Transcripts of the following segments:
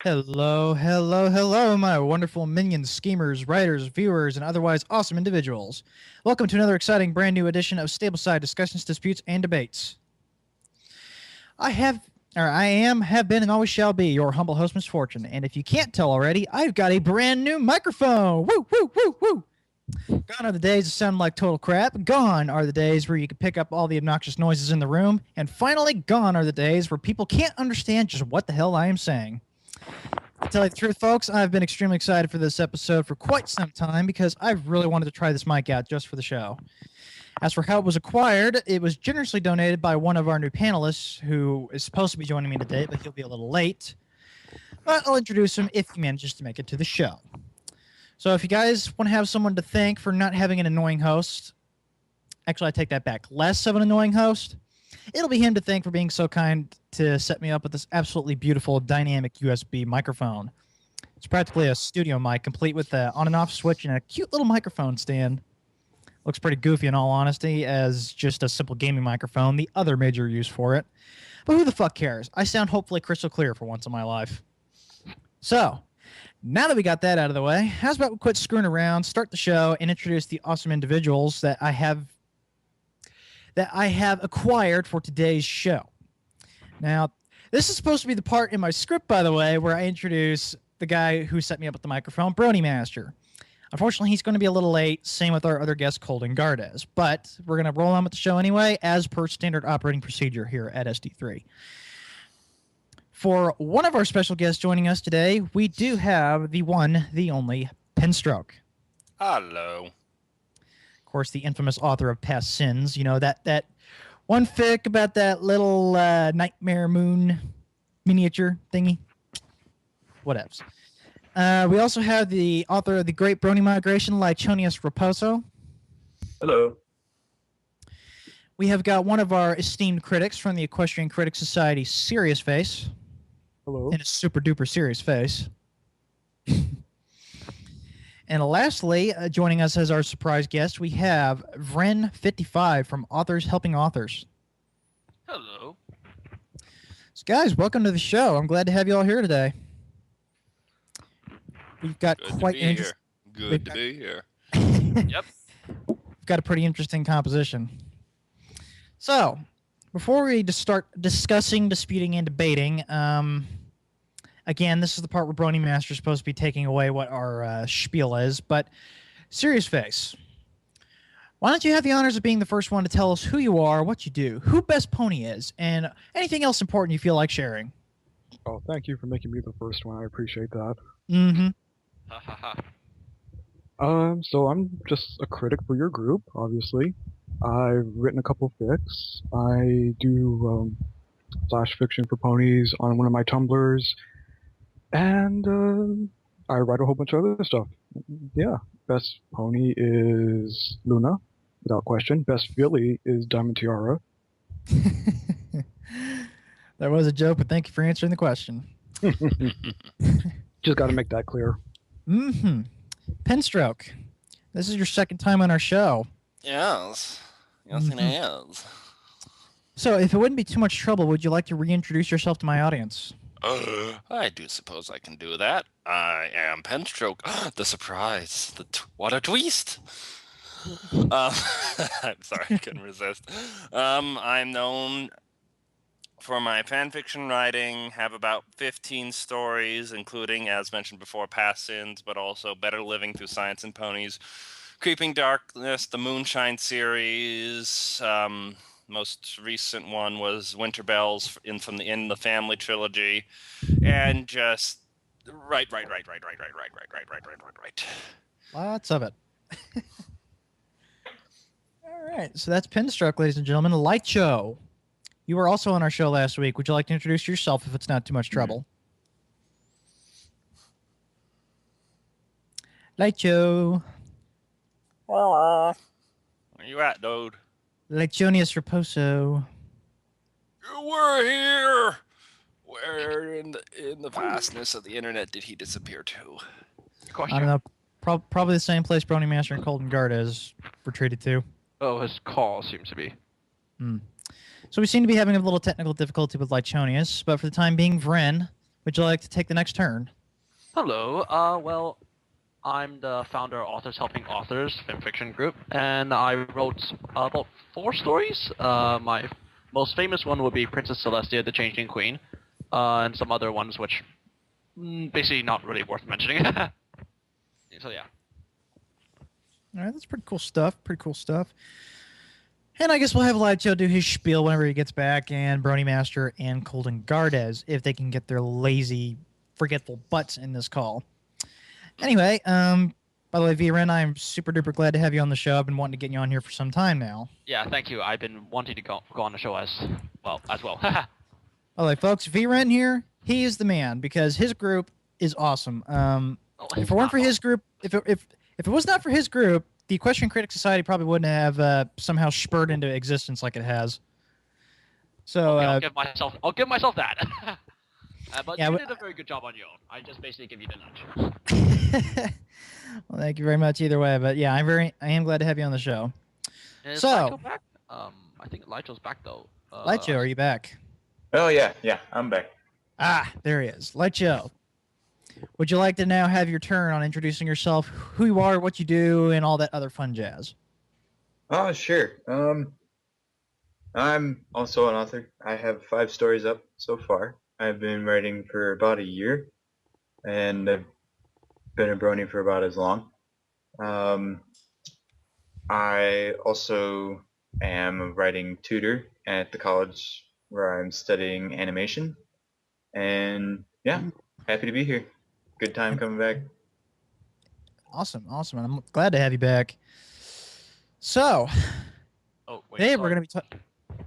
Hello, hello, hello, my wonderful minions, schemers, writers, viewers, and otherwise awesome individuals. Welcome to another exciting brand new edition of Stableside Discussions, Disputes, and Debates. I am, have been, and always shall be your humble host, Misfortune. And if you can't tell already, I've got a brand new microphone. Woo, woo, woo, woo. Gone are the days that sound like total crap. Gone are the days where you can pick up all the obnoxious noises in the room. And finally, gone are the days where people can't understand just what the hell I am saying. To tell you the truth, folks, I've been extremely excited for this episode for quite some time because I've really wanted to try this mic out just for the show. As for how it was acquired, it was generously donated by one of our new panelists who is supposed to be joining me today, but he'll be a little late. But I'll introduce him if he manages to make it to the show. So if you guys want to have someone to thank for not having an annoying host, actually I take that back, less of an annoying host, it'll be him to thank for being so kind to set me up with this absolutely beautiful dynamic USB microphone. It's practically a studio mic, complete with an on and off switch and a cute little microphone stand. Looks pretty goofy in all honesty as just a simple gaming microphone, the other major use for it. But who the fuck cares? I sound hopefully crystal clear for once in my life. So, now that we got that out of the way, how's about we quit screwing around, start the show, and introduce the awesome individuals that I have acquired for today's show. Now, this is supposed to be the part in my script, by the way, where I introduce the guy who set me up with the microphone, Brony Master. Unfortunately, he's going to be a little late, same with our other guest, Colden Gardez. But we're going to roll on with the show anyway, as per standard operating procedure here at SD3. For one of our special guests joining us today, we do have the one, the only, Penstroke. Hello. Of course, the infamous author of Past Sins. You know, that one fic about that little nightmare moon miniature thingy. Whatevs. We also have the author of The Great Brony Migration, Laichonious Raposo. Hello. We have got one of our esteemed critics from the Equestrian Critic Society, Sirius Face. Hello. In a super duper serious face. And lastly, joining us as our surprise guest, we have Vren55 from Authors Helping Authors. Hello. So guys, welcome to the show. I'm glad to have you all here today. We've got quite interesting. Good to be here. Yep. We've got a pretty interesting composition. So, before we just start discussing, disputing, and debating, again, this is the part where Brony Master is supposed to be taking away what our spiel is, but Serious Face, why don't you have the honors of being the first one to tell us who you are, what you do, who Best Pony is, and anything else important you feel like sharing? Oh, thank you for making me the first one. I appreciate that. Mm-hmm. Ha ha ha. So I'm just a critic for your group, obviously. I've written a couple fics. I do flash fiction for ponies on one of my Tumblrs. And I write a whole bunch of other stuff. Yeah, best pony is Luna, without question. Best filly is Diamond Tiara. That was a joke, but thank you for answering the question. Just got to make that clear. Mm-hmm. Penstroke, this is your second time on our show. Yes. Yes, it is. So, if it wouldn't be too much trouble, would you like to reintroduce yourself to my audience? I do suppose I can do that. I am Penstroke. The surprise. What a twist. I'm sorry, I couldn't resist. I'm known for my fanfiction writing, have about 15 stories, including, as mentioned before, Past Sins, but also Better Living Through Science and Ponies, Creeping Darkness, the Moonshine series. Most recent one was Winter Bells in the Family trilogy, and just right. Lots of it. All right, so that's Penstroke, ladies and gentlemen. Laicho, you were also on our show last week. Would you like to introduce yourself if it's not too much trouble? Laicho. Where you at, dude? Laichonious Raposo. You were here. Where in the vastness of the internet did he disappear to? I don't know. Probably the same place Brony Master and Colden Gardez retreated to. Oh, his call seems to be. So we seem to be having a little technical difficulty with Laichonious, but for the time being, Vren, Would you like to take the next turn? Hello. Well, I'm the founder of Authors Helping Authors fan fiction group, and I wrote about 4 stories. My most famous one would be Princess Celestia, the Changing Queen, and some other ones which basically not really worth mentioning. So yeah. All right, that's pretty cool stuff. Pretty cool stuff. And I guess we'll have Laicho do his spiel whenever he gets back, and Brony Master and Colden Gardez if they can get their lazy, forgetful butts in this call. Anyway, by the way, V-Ren, I'm super duper glad to have you on the show. I've been wanting to get you on here for some time now. Yeah, thank you. I've been wanting to go on the show as well. By the way, folks, V-Ren here, he is the man because his group is awesome. If it weren't for his group, if it was not for his group, the Equestrian Critic Society probably wouldn't have somehow spurred into existence like it has. So okay, I'll give myself that. But yeah, you did a very good job on your own. I just basically give you the nudge. Well, thank you very much either way. But yeah, I am glad to have you on the show. Is So- Laicho back? I think Laicho's back though. Laicho, are you back? Oh yeah, I'm back. Ah, there he is. Laicho. Would you like to now have your turn on introducing yourself, who you are, what you do, and all that other fun jazz? Oh sure. I'm also an author. I have 5 stories up so far. I've been writing for about a year, and I've been a brony for about as long. I also am a writing tutor at the college where I'm studying animation, and yeah, happy to be here. Good time coming back. Awesome, and I'm glad to have you back. So, Oh wait. today sorry. we're going to be talking...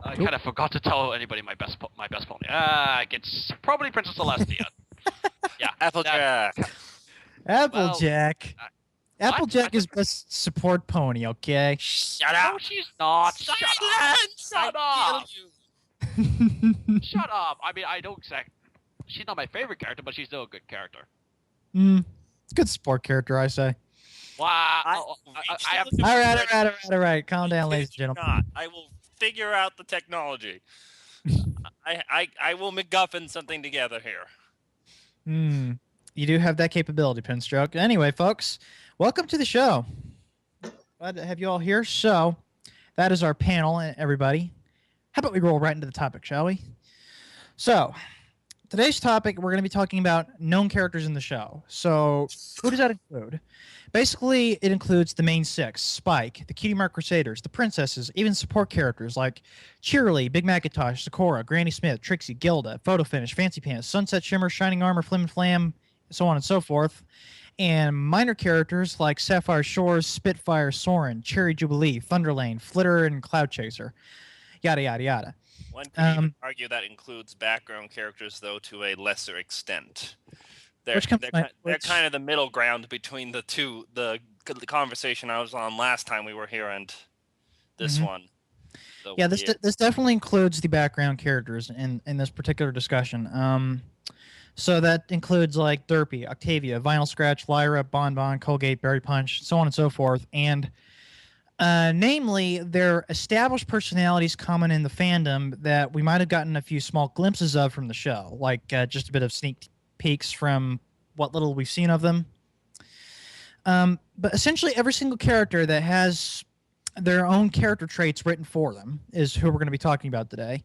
I kind of forgot to tell anybody my best pony. It's probably Princess Celestia. Yeah. Applejack. Applejack. Well, Applejack I is best support pony, okay? Shut No, up. she's not. Shut up. I'll kill you. Shut up. I mean, I don't exact. She's not my favorite character, but she's still a good character. It's a good support character, I say. Wow. I have. All right. Calm down, ladies and gentlemen. Not. I will figure out the technology. I will MacGuffin something together here. You do have that capability, Pinstroke. Anyway, folks, welcome to the show. Glad to have you all here. So, that is our panel, everybody. How about we roll right into the topic, shall we? So, today's topic, we're going to be talking about known characters in the show. So, who does that include? Basically, it includes the main 6, Spike, the Cutie Mark Crusaders, the princesses, even support characters like Cheerily, Big Macintosh, Sakura, Granny Smith, Trixie, Gilda, Photo Finish, Fancy Pants, Sunset Shimmer, Shining Armor, Flim and Flam, so on and so forth. And minor characters like Sapphire Shores, Spitfire, Soren, Cherry Jubilee, Thunderlane, Flitter, and Cloud Chaser. Yada, yada, yada. One could even argue that includes background characters, though, to a lesser extent. They're kind of the middle ground between the two, the conversation I was on last time we were here and this one. So, yeah, this definitely includes the background characters in this particular discussion. So that includes like Derpy, Octavia, Vinyl Scratch, Lyra, Bonbon, Colgate, Berry Punch, so on and so forth. And namely, their established personalities common in the fandom that we might have gotten a few small glimpses of from the show, like just a bit of sneak peeks from what little we've seen of them. But essentially, every single character that has their own character traits written for them is who we're going to be talking about today.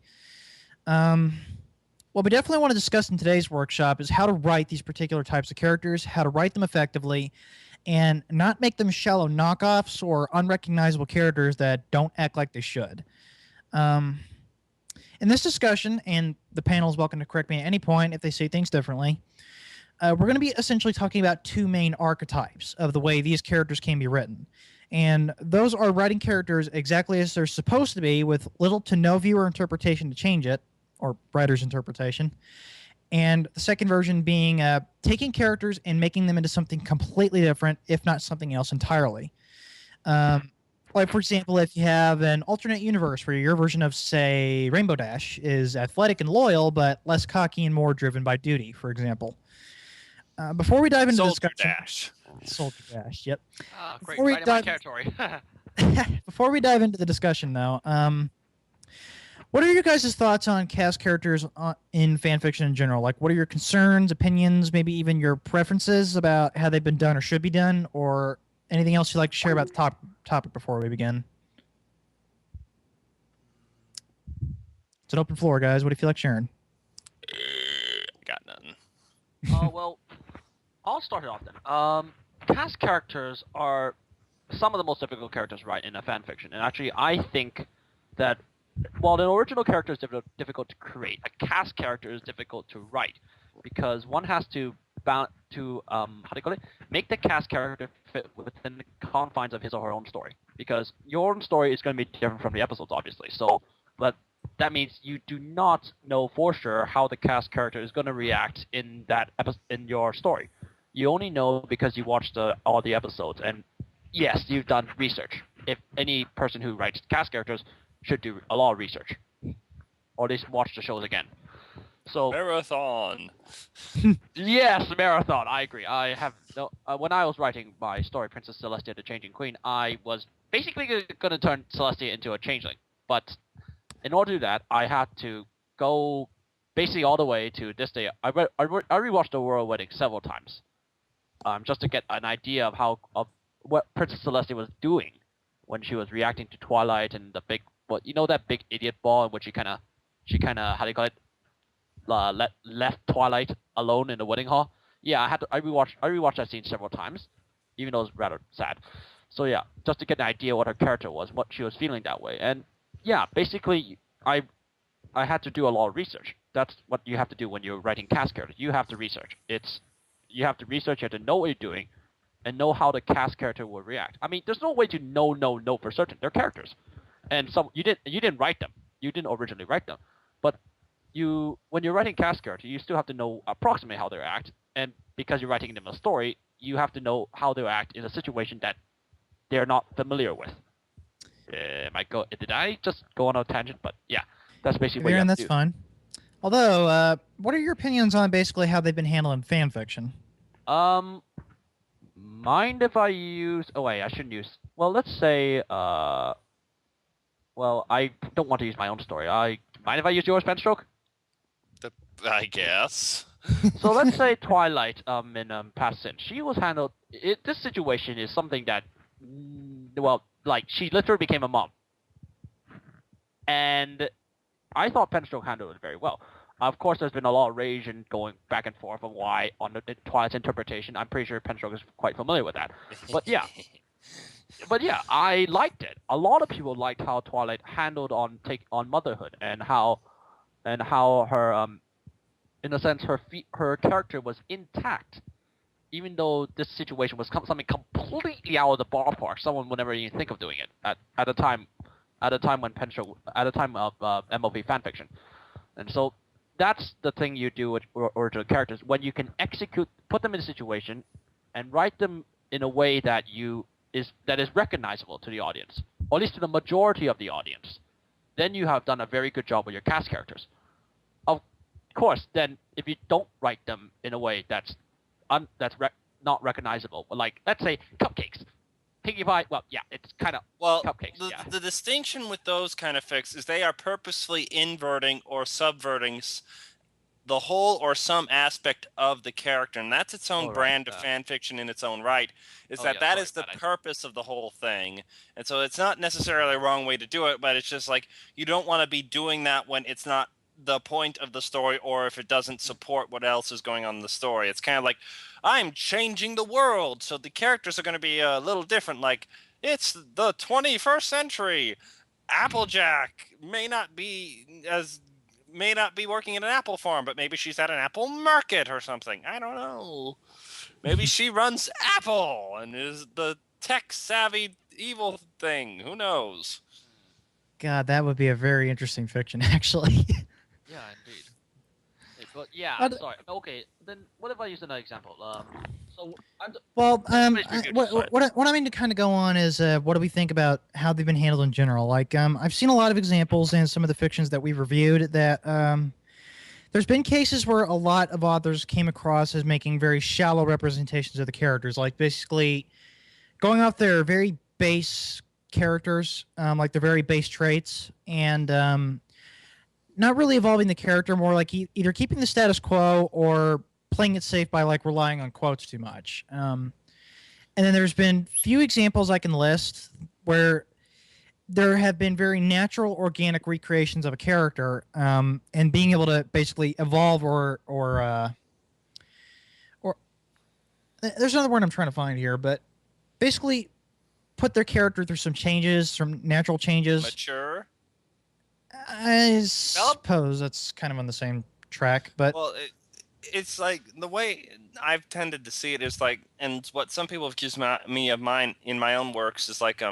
What we definitely want to discuss in today's workshop is how to write these particular types of characters, how to write them effectively, and not make them shallow knockoffs or unrecognizable characters that don't act like they should. In this discussion, and the panel is welcome to correct me at any point if they say things differently, we're going to be essentially talking about 2 main archetypes of the way these characters can be written. And those are writing characters exactly as they're supposed to be with little to no viewer interpretation to change it, or writer's interpretation. And the second version being taking characters and making them into something completely different, if not something else entirely. Like, for example, if you have an alternate universe where your version of, say, Rainbow Dash is athletic and loyal, but less cocky and more driven by duty, for example. Before we dive into the discussion... Soldier Dash, yep. Great, right in my territory. Before we dive into the discussion, though, What are your guys' thoughts on cast characters in fan fiction in general? Like, what are your concerns, opinions, maybe even your preferences about how they've been done or should be done, or anything else you'd like to share about the topic before we begin? It's an open floor, guys. What do you feel like sharing? Got none. Well, I'll start it off then. Cast characters are some of the most difficult characters to write in a fan fiction, and actually, I think that while the original character is difficult to create, a cast character is difficult to write because one has to how do you call it? Make the cast character fit within the confines of his or her own story. Because your own story is going to be different from the episodes, obviously. So, but that means you do not know for sure how the cast character is going to react in that in your story. You only know because you watched all the episodes, and yes, you've done research. If any person who writes cast characters should do a lot of research, or at least watch the shows again. So Marathon. yes, marathon. I agree. I have no. When I was writing my story, Princess Celestia, the Changing Queen, I was basically going to turn Celestia into a changeling. But in order to do that, I had to go basically all the way to this day. I rewatched the Royal Wedding several times, just to get an idea of what Princess Celestia was doing when she was reacting to Twilight and the big, that big idiot ball in which she kind of how do you call it? Left Twilight alone in the wedding hall. Yeah, I rewatched that scene several times, even though it was rather sad. So yeah, just to get an idea what her character was, what she was feeling that way, and yeah, basically I had to do a lot of research. That's what you have to do when you're writing cast characters. You have to research. You have to research. You have to know what you're doing, and know how the cast character will react. I mean, there's no way to know for certain. They're characters, and you didn't write them. You didn't originally write them, but when you're writing cast character, you still have to know approximately how they act, and because you're writing them a story, you have to know how they act in a situation that they're not familiar with. Did I just go on a tangent? But yeah, that's basically what you have that's to do. fine. Although, what are your opinions on basically how they've been handling fan fiction? Mind if I use? Oh wait, I shouldn't use. Well, let's say. Well, I don't want to use my own story. Mind if I use yours, Penstroke? I guess. So let's say Twilight in Past Sin. She was handled. This situation is something that, she literally became a mom, and I thought Penstroke handled it very well. Of course, there's been a lot of rage and going back and forth on why on the Twilight's interpretation. I'm pretty sure Penstroke is quite familiar with that. But yeah. I liked it. A lot of people liked how Twilight handled on motherhood and how her in a sense her character was intact, even though this situation was something completely out of the ballpark. Someone would never even think of doing it at a time of MLP fanfiction, and so that's the thing you do with original characters when you can put them in a situation, and write them in a way that is recognizable to the audience, or at least to the majority of the audience. Then you have done a very good job with your cast characters. Of course, then if you don't write them in a way that's not recognizable, like let's say cupcakes, Piggy Pie. Well, yeah, it's kind of cupcakes. The distinction with those kind of fics is they are purposefully inverting or subverting the whole or some aspect of the character, and that's its own brand of fan fiction in its own right. That is the purpose of the whole thing, and so it's not necessarily a wrong way to do it, but it's just like you don't want to be doing that when it's not the point of the story, or if it doesn't support what else is going on in the story. It's kind of like, I'm changing the world, so the characters are going to be a little different. Like, it's the 21st century. Applejack may not be working in an apple farm, but maybe she's at an apple market or something. I don't know. Maybe she runs Apple and is the tech-savvy evil thing. Who knows? God, that would be a very interesting fiction, actually. Yeah, indeed. But yeah, sorry. Okay, then what if I use another example? What I mean to kind of go on is what do we think about how they've been handled in general? Like, I've seen a lot of examples in some of the fictions that we've reviewed that there's been cases where a lot of authors came across as making very shallow representations of the characters, like basically going off their very base characters, like their very base traits, and not really evolving the character, more like either keeping the status quo or playing it safe by like relying on quotes too much. And then there's been few examples I can list where there have been very natural, organic recreations of a character, and being able to basically evolve or there's another word I'm trying to find here, but basically put their character through some changes, some natural changes. Mature. I suppose that's kind of on the same track, but Well, it's like the way I've tended to see it is like, and what some people have accused me of mine in my own works is like,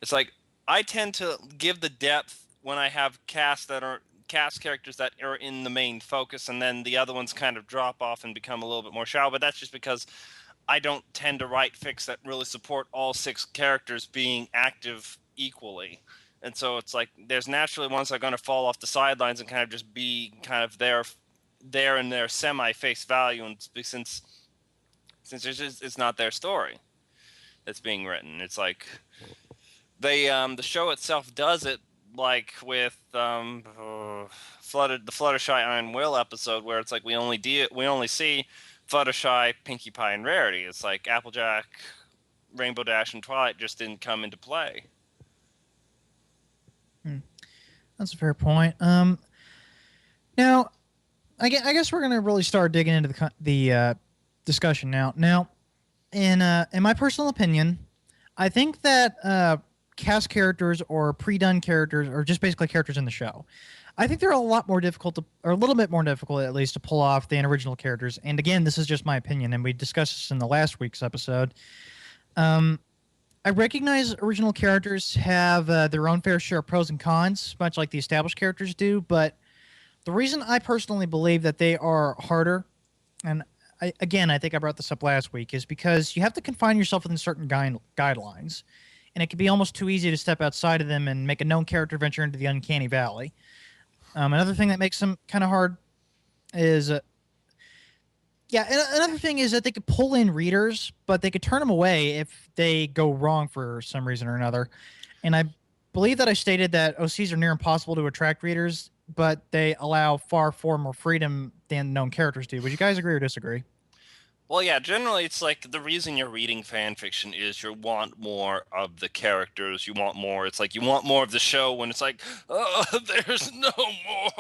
it's like I tend to give the depth when I have cast characters that are in the main focus, and then the other ones kind of drop off and become a little bit more shallow. But that's just because I don't tend to write fics that really support all 6 characters being active equally. And so it's like there's naturally ones that are going to fall off the sidelines and kind of just be kind of there in their semi-face value, and since it's not their story that's being written. It's like the show itself does it, like with the Fluttershy Iron Will episode, where it's like we only see Fluttershy, Pinkie Pie, and Rarity. It's like Applejack, Rainbow Dash, and Twilight just didn't come into play. That's a fair point. Now, I guess we're gonna really start digging into the discussion now. Now, in my personal opinion, I think that cast characters or pre-done characters, or just basically characters in the show, I think they're a lot more difficult or a little bit more difficult at least to pull off than original characters. And again, this is just my opinion, and we discussed this in the last week's episode. I recognize original characters have their own fair share of pros and cons, much like the established characters do, but the reason I personally believe that they are harder, and I think I brought this up last week, is because you have to confine yourself within certain guidelines, and it can be almost too easy to step outside of them and make a known character venture into the uncanny valley. Another thing that makes them kind of hard is... another thing is that they could pull in readers, but they could turn them away if they go wrong for some reason or another. And I believe that I stated that OCs are near impossible to attract readers, but they allow far more freedom than known characters do. Would you guys agree or disagree? Well, yeah, generally it's like the reason you're reading fan fiction is you want more of the characters. You want more. It's like you want more of the show when it's like, oh, there's no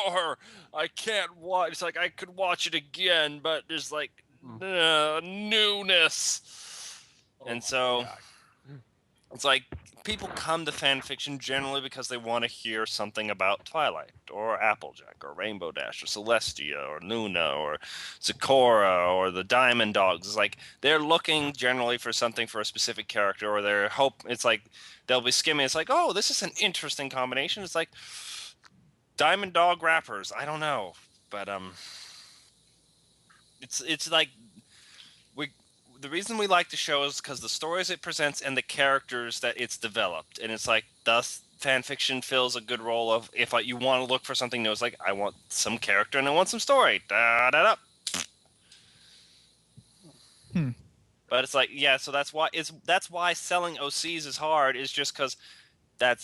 more. I can't watch. It's like I could watch it again, but there's like newness. And so it's like people come to fan fiction generally because they want to hear something about Twilight or Applejack or Rainbow Dash or Celestia or Luna or Zecora or the Diamond Dogs. It's like they're looking generally for something for a specific character, or their hope. It's like they'll be skimming. It's like, oh, this is an interesting combination. It's like Diamond Dog rappers. I don't know, but it's like the reason we like the show is because the stories it presents and the characters that it's developed. And it's like, thus, fan fiction fills a good role of, if you want to look for something new, it's like, I want some character and I want some story. Da-da-da. But it's like, yeah, so that's why selling OCs is hard, is just because that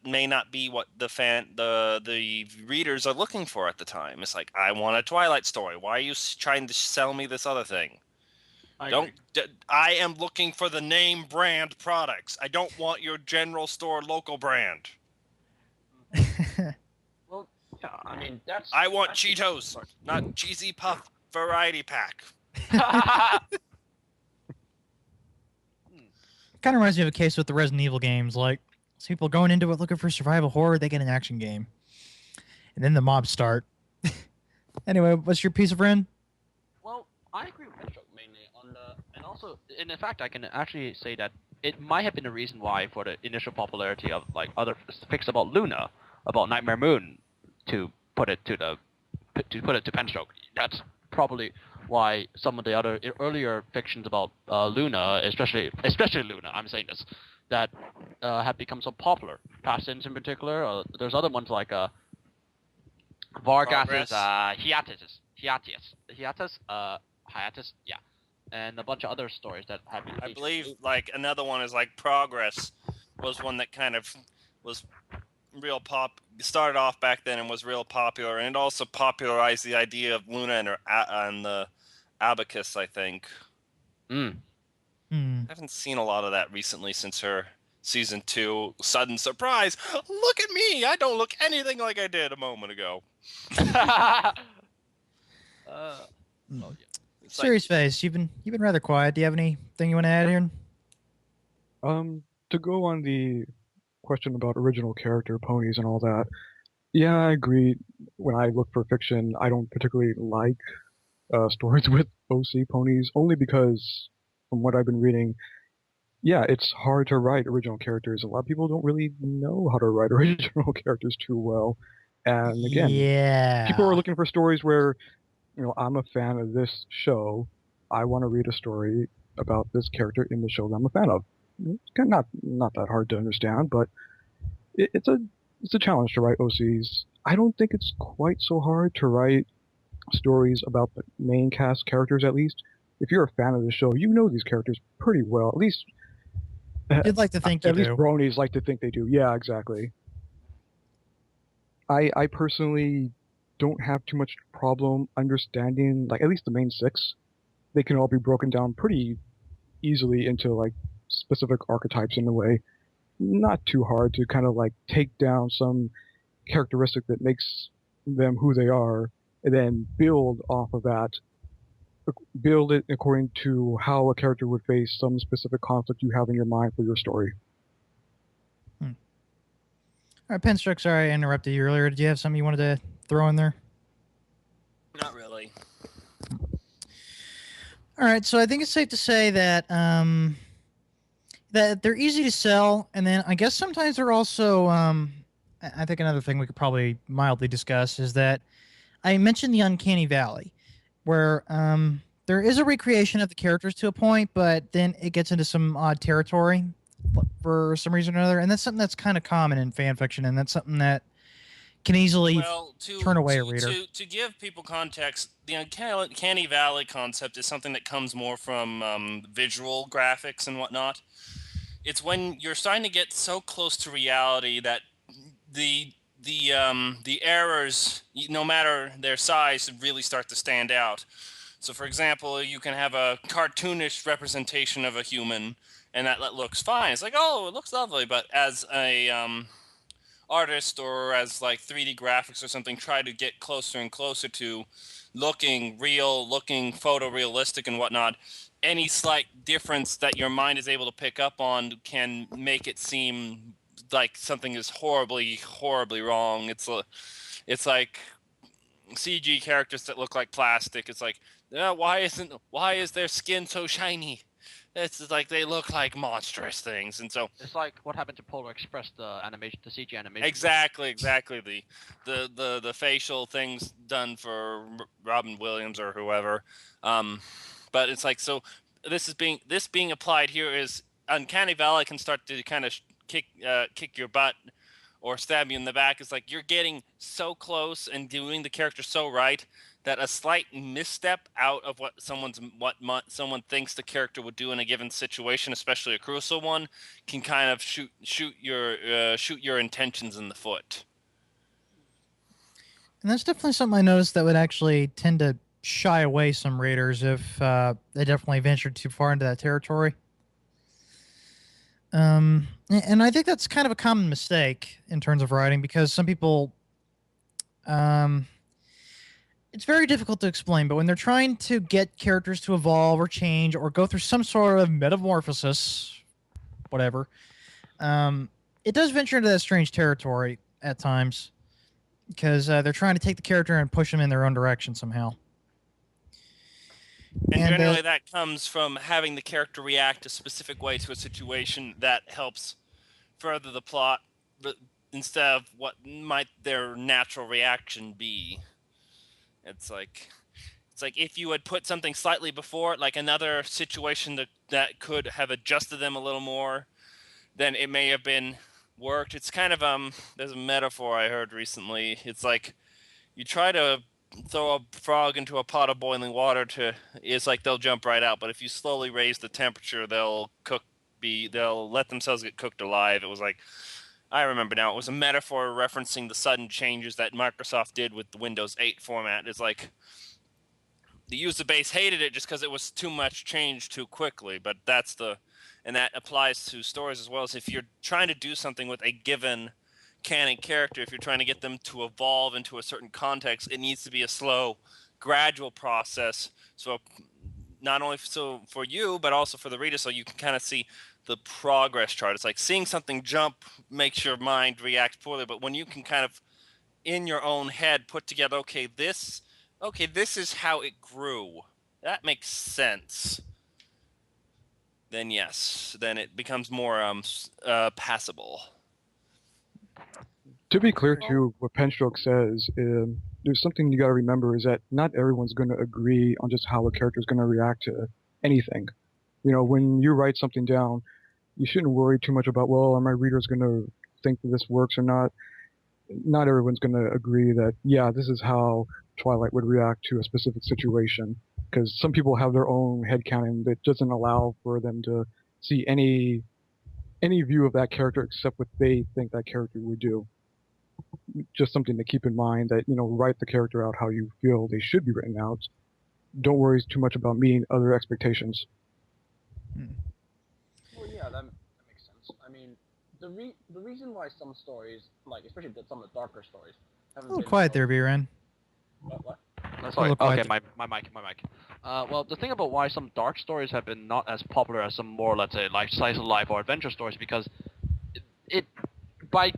may not be what the readers are looking for at the time. It's like, I want a Twilight story. Why are you trying to sell me this other thing? I am looking for the name brand products. I don't want your general store local brand. Well, yeah, I mean, I want Cheetos, not Cheesy Puff variety pack. Kind of reminds me of a case with the Resident Evil games. Like, people going into it looking for survival horror, they get an action game. And then the mobs start. Anyway, what's your piece of friend? Well, I agree with Pedro mainly on and also, in fact, I can actually say that it might have been the reason why, for the initial popularity of like other fics about Luna, about Nightmare Moon, to put it to Penstroke. That's probably why some of the other earlier fictions about Luna, especially Luna, I'm saying this, that have become so popular. Passins in particular. There's other ones like Vargas's Hiatus, yeah, and a bunch of other stories that have been. I believe like another one is like Progress was one that kind of was real started off back then and was real popular, and it also popularized the idea of Luna and the abacus, I think. Mm. Hmm. I haven't seen a lot of that recently since her season 2 sudden surprise. Look at me! I don't look anything like I did a moment ago. Well, yeah. It's Serious face. You've been rather quiet. Do you have anything you want to add here? To go on the question about original character ponies and all that, yeah, I agree. When I look for fiction, I don't particularly like stories with OC ponies, only because, from what I've been reading, yeah, it's hard to write original characters. A lot of people don't really know how to write original characters too well. And again, people are Yeah. looking for stories where, I'm a fan of this show. I want to read a story about this character in the show that I'm a fan of. It's not that hard to understand, but it's a challenge to write OCs. I don't think it's quite so hard to write stories about the main cast characters. At least, if you're a fan of the show, you know these characters pretty well. At least You'd like to think you At least do. bronies like to think they do. Yeah, exactly. I personally don't have too much problem understanding, like, at least the main 6. They can all be broken down pretty easily into, like, specific archetypes in a way. Not too hard to kind of, like, take down some characteristic that makes them who they are, and then build off of that. Build it according to how a character would face some specific conflict you have in your mind for your story. All right, Penstroke, sorry I interrupted you earlier. Did you have something you wanted to throw in there? Not really. All right, so I think it's safe to say that that they're easy to sell, and then I guess sometimes they're also. I think another thing we could probably mildly discuss is that I mentioned the Uncanny Valley, where there is a recreation of the characters to a point, but then it gets into some odd territory for some reason or another, and that's something that's kind of common in fan fiction, and that's something that can easily turn away a reader. To give people context, the Uncanny Valley concept is something that comes more from visual graphics and whatnot. It's when you're starting to get so close to reality that the errors, no matter their size, really start to stand out. So, for example, you can have a cartoonish representation of a human, and that looks fine. It's like, oh, it looks lovely. But as a artist or as like 3D graphics or something, try to get closer and closer to looking real, looking photorealistic and whatnot, any slight difference that your mind is able to pick up on can make it seem like something is horribly, horribly wrong. It's like CG characters that look like plastic. It's like, why is their skin so shiny? It's like they look like monstrous things, and so It's like what happened to Polar Express, the CG animation. exactly the facial things done for Robin Williams or whoever. But it's like, so this being applied here is Uncanny Valley can start to kind of kick your butt or stab you in the back. It's like you're getting so close and doing the character so right that a slight misstep out of what someone thinks the character would do in a given situation, especially a crucial one, can kind of shoot your intentions in the foot. And that's definitely something I noticed that would actually tend to shy away some readers if they definitely ventured too far into that territory. And I think that's kind of a common mistake in terms of writing, because some people, it's very difficult to explain, but when they're trying to get characters to evolve or change or go through some sort of metamorphosis, whatever, it does venture into that strange territory at times, because they're trying to take the character and push them in their own direction somehow. And generally that comes from having the character react a specific way to a situation that helps further the plot, but instead of what might their natural reaction be. It's like if you had put something slightly before, like another situation that could have adjusted them a little more, then it may have been worked. It's kind of there's a metaphor I heard recently. It's like you try to throw a frog into a pot of boiling water, it's like they'll jump right out, but if you slowly raise the temperature, they'll let themselves get cooked alive. It was like I remember now. It was a metaphor referencing the sudden changes that Microsoft did with the Windows 8 format. It's like the user base hated it just because it was too much change too quickly. But and that applies to stories as well. As if you're trying to do something with a given canon character, if you're trying to get them to evolve into a certain context, it needs to be a slow, gradual process. So not only for you, but also for the reader, so you can kind of see the progress chart. It's like seeing something jump makes your mind react poorly, but when you can kind of in your own head put together, okay, this is how it grew. That makes sense. Then yes, then it becomes more passable. To be clear, too, what Penstroke says, there's something you got to remember is that not everyone's going to agree on just how a character is going to react to anything. You know, when you write something down, you shouldn't worry too much about, well, are my readers going to think that this works or not? Not everyone's going to agree that, yeah, this is how Twilight would react to a specific situation, because some people have their own headcanon that doesn't allow for them to see any view of that character except what they think that character would do. Just something to keep in mind that, you know, write the character out how you feel they should be written out. Don't worry too much about meeting other expectations. Well, yeah, that makes sense. I mean, the reason why some stories, like especially some of the darker stories, A haven't little been quiet so- there, B-Ran. What? Sorry. Look Okay, like my mic. Well, the thing about why some dark stories have been not as popular as some more, let's say, like slice of life or adventure stories, because it by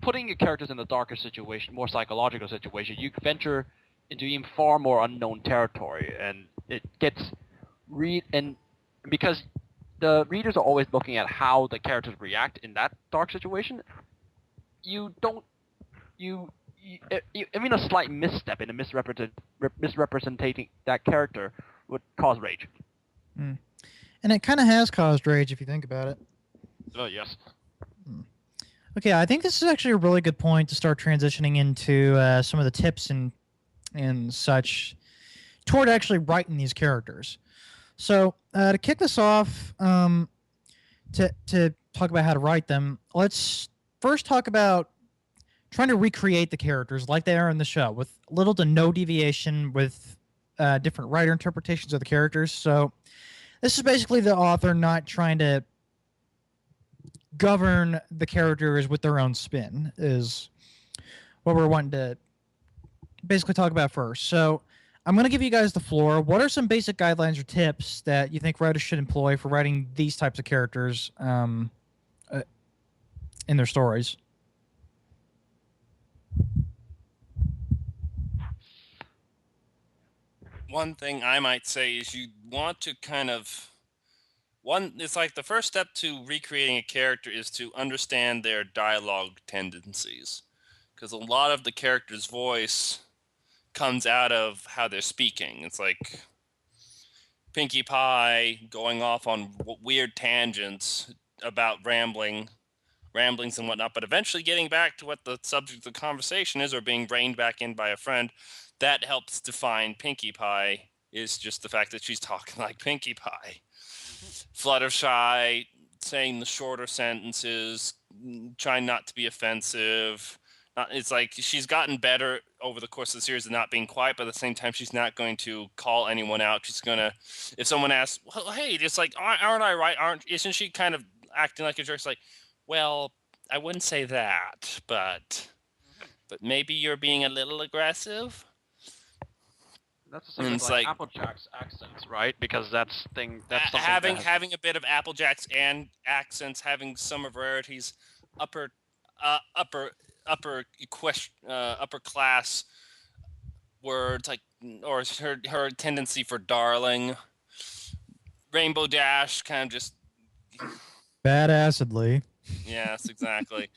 putting your characters in a darker situation, more psychological situation, you venture into even far more unknown territory, and it gets and because the readers are always looking at how the characters react in that dark situation, even a slight misstep in a misrepresenting that character would cause rage. And it kind of has caused rage if you think about it. Oh, yes. Okay, I think this is actually a really good point to start transitioning into some of the tips and such toward actually writing these characters. So to kick this off, to talk about how to write them, let's first talk about trying to recreate the characters like they are in the show with little to no deviation with different writer interpretations of the characters. So this is basically the author not trying to govern the characters with their own spin is what we're wanting to basically talk about first. So I'm going to give you guys the floor. What are some basic guidelines or tips that you think writers should employ for writing these types of characters in their stories? One thing I might say is you want to it's like the first step to recreating a character is to understand their dialogue tendencies, because a lot of the character's voice comes out of how they're speaking. It's like Pinkie Pie going off on weird tangents about ramblings and whatnot, but eventually getting back to what the subject of the conversation is, or being reined back in by a friend. That helps define Pinkie Pie, is just the fact that she's talking like Pinkie Pie. Fluttershy, saying the shorter sentences, trying not to be offensive. It's like she's gotten better over the course of the series of not being quiet, but at the same time, she's not going to call anyone out. She's gonna, if someone asks, well, hey, it's like, aren't I right? Isn't she kind of acting like a jerk? It's like, well, I wouldn't say that, but maybe you're being a little aggressive. That's the same with like Applejack's accents, right? Because that's something having a bit of Applejack's and accents, having some of Rarity's upper class words, like, or her tendency for darling. Rainbow Dash kind of just badassedly. Yes, exactly.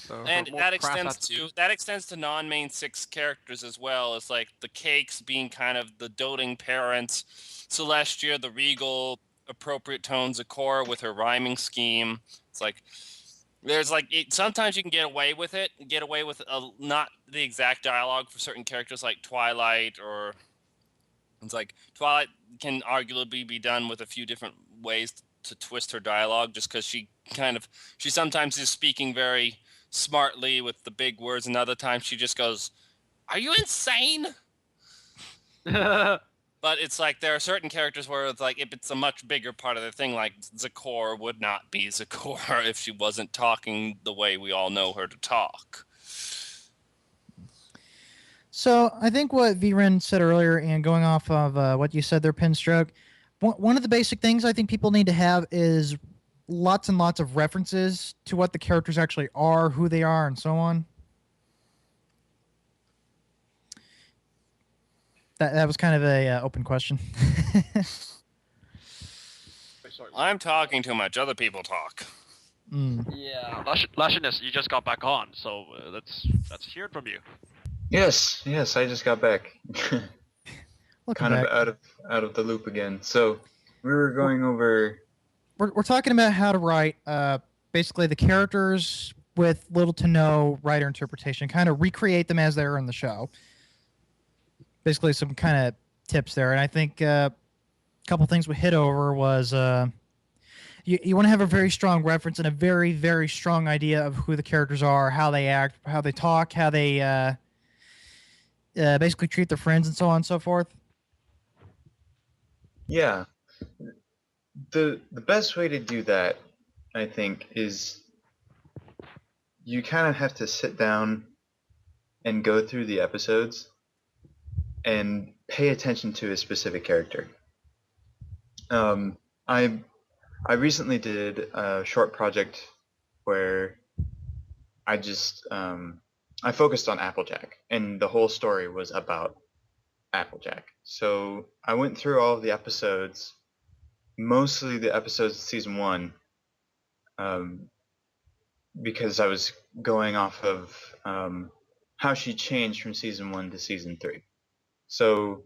So and that extends to non-main 6 characters as well. It's like the Cakes being kind of the doting parents, Celestia the regal, appropriate tones, Zecora with her rhyming scheme. It's like there's like sometimes you can get away with not the exact dialogue for certain characters, like Twilight, or it's like Twilight can arguably be done with a few different ways to twist her dialogue, just because she sometimes is speaking very smartly with the big words, and other times she just goes, "Are you insane?" But it's like there are certain characters where it's like if it's a much bigger part of the thing, like Zakor would not be Zakor if she wasn't talking the way we all know her to talk. So I think what V-Ren said earlier, and going off of what you said there, Pinstroke, one of the basic things I think people need to have is lots and lots of references to what the characters actually are, who they are, and so on. That was kind of a open question. Wait, sorry. I'm talking too much. Other people talk. Yeah. Laichonious, you just got back on, so let's hear it from you. Yes, I just got back. Welcome kind back. of out of the loop again. So we were going over. We're talking about how to write basically the characters with little to no writer interpretation, kind of recreate them as they are in the show. Basically, some kind of tips there, and I think a couple things we hit over was you want to have a very strong reference and a very, very strong idea of who the characters are, how they act, how they talk, how they basically treat their friends, and so on and so forth. Yeah, the best way to do that, I think, is you kind of have to sit down and go through the episodes and pay attention to a specific character. I recently did a short project where I just I focused on Applejack, and the whole story was about Applejack. So I went through all of the episodes, mostly the episodes of season 1, because I was going off of how she changed from season 1 to season 3. So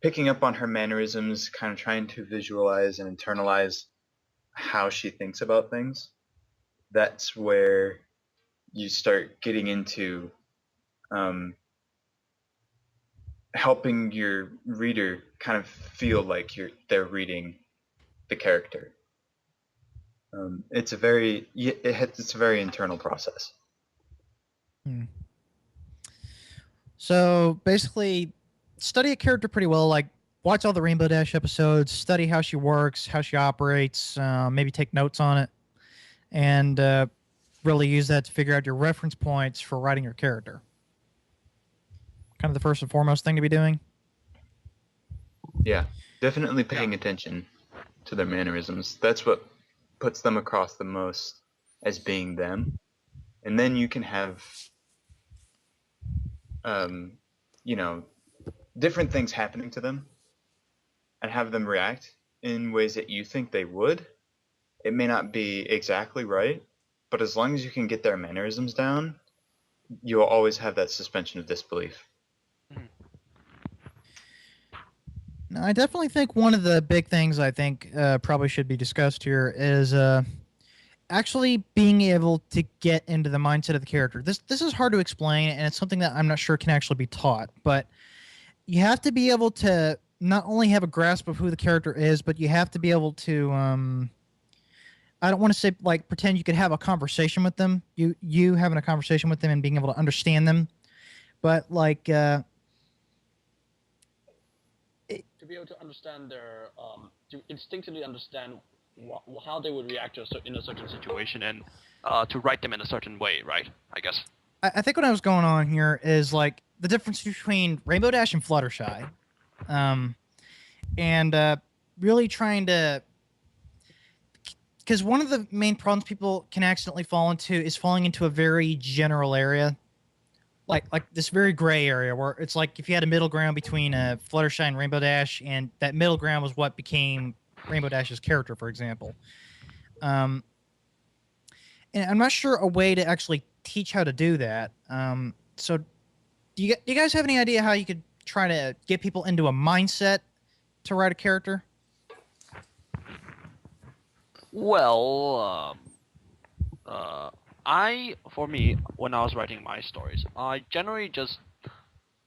picking up on her mannerisms, kind of trying to visualize and internalize how she thinks about things, that's where you start getting into helping your reader kind of feel like they're reading the character. It's a very internal process. So basically, study a character pretty well. Like, watch all the Rainbow Dash episodes, study how she works, how she operates, maybe take notes on it, and really use that to figure out your reference points for writing your character. Kind of the first and foremost thing to be doing. Yeah, definitely paying attention to their mannerisms. That's what puts them across the most as being them. And then you can have, different things happening to them and have them react in ways that you think they would. It may not be exactly right, but as long as you can get their mannerisms down, you'll always have that suspension of disbelief. Now, I definitely think one of the big things I think probably should be discussed here is actually being able to get into the mindset of the character. This is hard to explain, and it's something that I'm not sure can actually be taught, but you have to be able to not only have a grasp of who the character is, but you have to be able to I don't want to say like pretend you could have a conversation with them. You having a conversation with them and being able to understand them, but like To be able to understand their, to instinctively understand how they would react in a certain situation, And to write them in a certain way, right? I guess. I think what I was going on here is like the difference between Rainbow Dash and Fluttershy, and really trying to, because one of the main problems people can accidentally fall into is falling into a very general area, like this very gray area where it's like if you had a middle ground between Fluttershy and Rainbow Dash, and that middle ground was what became Rainbow Dash's character, for example. And I'm not sure a way to actually teach how to do that. So do you guys have any idea how you could try to get people into a mindset to write a character? Well, for me, when I was writing my stories, I generally just,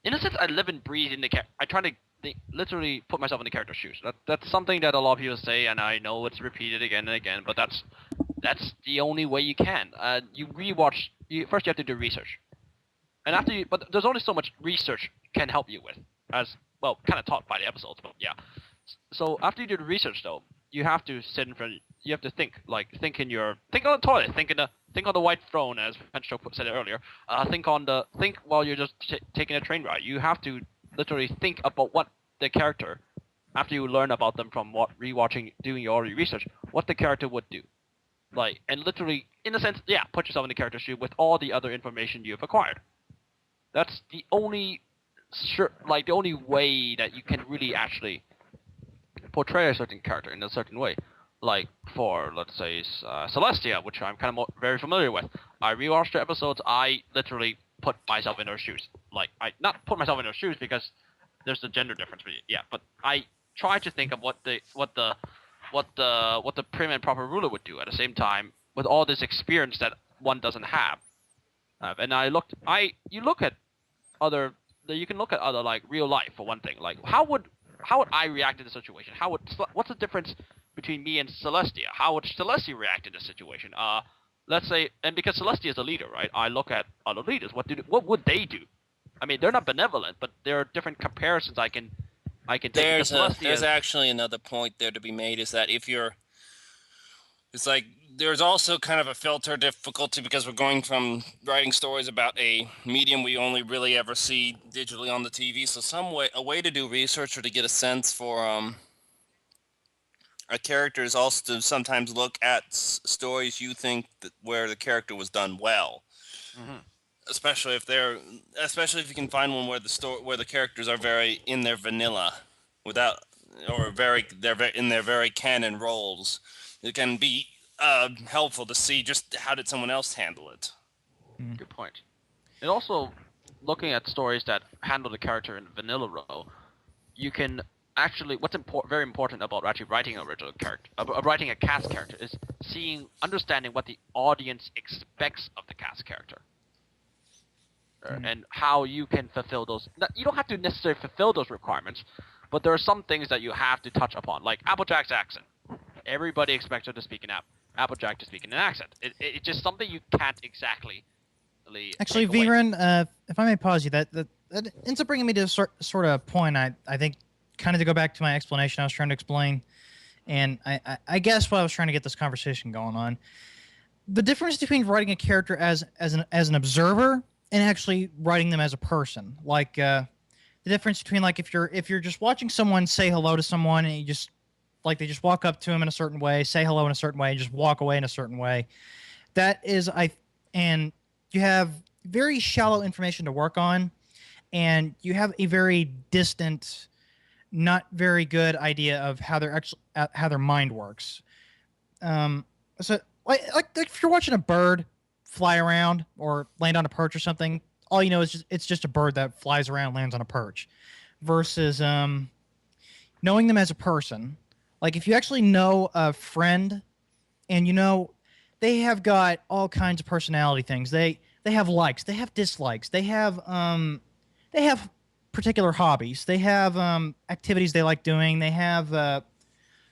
in a sense, I live and breathe in the character. I try to literally put myself in the character's shoes. That's something that a lot of people say, and I know it's repeated again and again, but that's That's the only way you can. You rewatch. First, you have to do research, and after you, but there's only so much research can help you with, as well, kind of taught by the episodes. But yeah, so after you do the research, though, you have to sit in front. You have to think, think on the toilet, think on the white throne, as Pencho said it earlier. Think while you're just taking a train ride. You have to literally think about what the character, after you learn about them from doing your research, what the character would do. And literally, in a sense, yeah, put yourself in the character's shoe with all the other information you've acquired. That's the only the only way that you can really actually portray a certain character in a certain way. Like for, let's say, Celestia, which I'm kind of very familiar with. I rewatched the episodes. I literally put myself in her shoes. I not put myself in her shoes because there's a gender difference. But I try to think of what the prim and proper ruler would do at the same time with all this experience that one doesn't have. And you can look at other real life for one thing. How would I react in the situation? What's the difference between me and Celestia? How would Celestia react in this situation? Let's say, and because Celestia is a leader, right? I look at other leaders. What would they do? I mean, they're not benevolent, but there are different comparisons I can take. There's actually another point there to be made, is that it's like there's also kind of a filter difficulty because we're going from writing stories about a medium we only really ever see digitally on the TV. So a way to do research or to get a sense for a character is also to sometimes look at stories you think where the character was done well. Mm-hmm. Especially if you can find one where the characters are very in their vanilla, they're in their very canon roles. It can be helpful to see just how did someone else handle it. Good point. And also, looking at stories that handle the character in vanilla role, you can actually very important about actually writing an original character, writing a cast character, is understanding what the audience expects of the cast character. And how you can fulfill those. You don't have to necessarily fulfill those requirements, but there are some things that you have to touch upon, like Applejack's accent. Everybody expects her to speak in Applejack to speak in an accent. It's just something you can't exactly. Actually, Viren, if I may pause you, that ends up bringing me to a sort of point. I think kind of to go back to my explanation I was trying to explain, and I guess what I was trying to get this conversation going on. The difference between writing a character as an observer and actually writing them as a person, the difference between if you're just watching someone say hello to someone and you just they just walk up to him in a certain way, say hello in a certain way, and just walk away in a certain way. That is and you have very shallow information to work on, and you have a very distant, not very good idea of how their mind works. So if you're watching a bird fly around or land on a perch or something, all you know is it's just a bird that flies around and lands on a perch, versus knowing them as a person. If you actually know a friend, and they have got all kinds of personality things. They have likes, they have dislikes, they have particular hobbies, they have activities they like doing, they have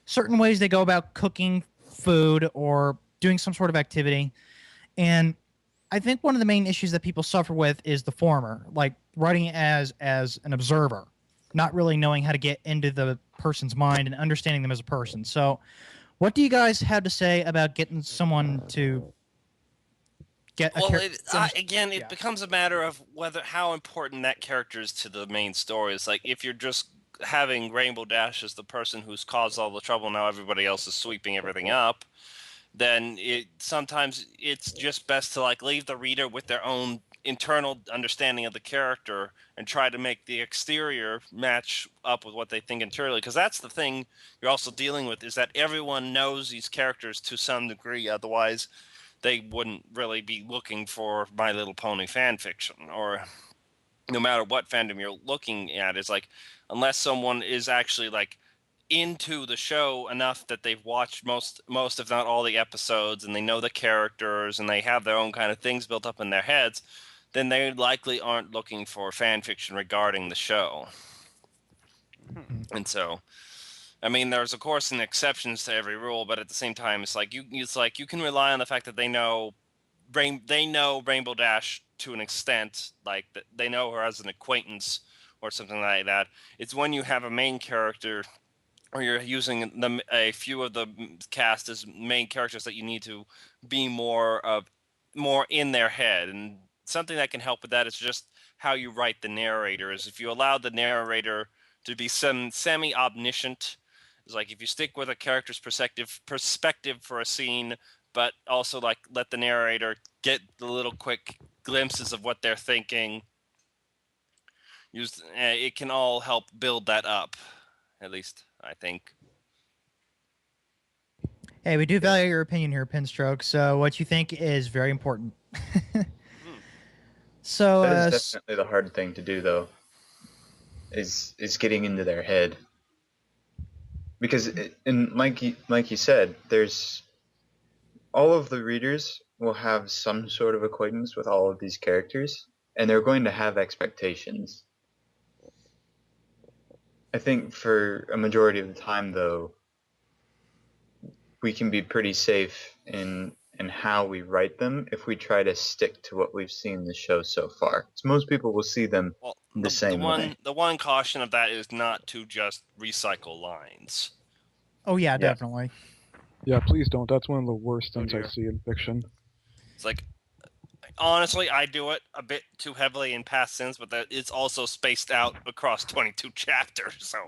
certain ways they go about cooking food or doing some sort of activity. And I think one of the main issues that people suffer with is the former, writing as an observer, not really knowing how to get into the person's mind and understanding them as a person. So what do you guys have to say about getting someone to get it becomes a matter of how important that character is to the main story. It's if you're just having Rainbow Dash as the person who's caused all the trouble, now everybody else is sweeping everything up, then sometimes it's just best to leave the reader with their own internal understanding of the character and try to make the exterior match up with what they think interiorly, because that's the thing you're also dealing with, is that everyone knows these characters to some degree. Otherwise they wouldn't really be looking for My Little Pony fan fiction, or no matter what fandom you're looking at. It's unless someone is actually into the show enough that they've watched most if not all the episodes, and they know the characters and they have their own kind of things built up in their heads, then they likely aren't looking for fan fiction regarding the show. And so I mean, there's of course an exceptions to every rule, but at the same time, it's like you can rely on the fact that they know Rainbow Dash to an extent, like that they know her as an acquaintance or something like that. It's when you have a main character, or you're using a few of the cast as main characters, that you need to be more in their head. And something that can help with that is just how you write the narrator. Is if you allow the narrator to be some semi-omniscient, it's like if you stick with a character's perspective for a scene, but also like let the narrator get the little quick glimpses of what they're thinking. It can all help build that up, at least I think. Hey, we do value your opinion here, Pinstroke. So what you think is very important. So That is definitely the hard thing to do, though. Is getting into their head, because and like you said, there's all of the readers will have some sort of acquaintance with all of these characters, and they're going to have expectations. I think for a majority of the time, though, we can be pretty safe in how we write them if we try to stick to what we've seen in the show so far. So most people will see them the same way. The one caution of that is not to just recycle lines. Oh yeah, definitely. Yeah, please don't. That's one of the worst things I see in fiction. It's like, honestly, I do it a bit too heavily in past sins, but that it's also spaced out across 22 chapters. So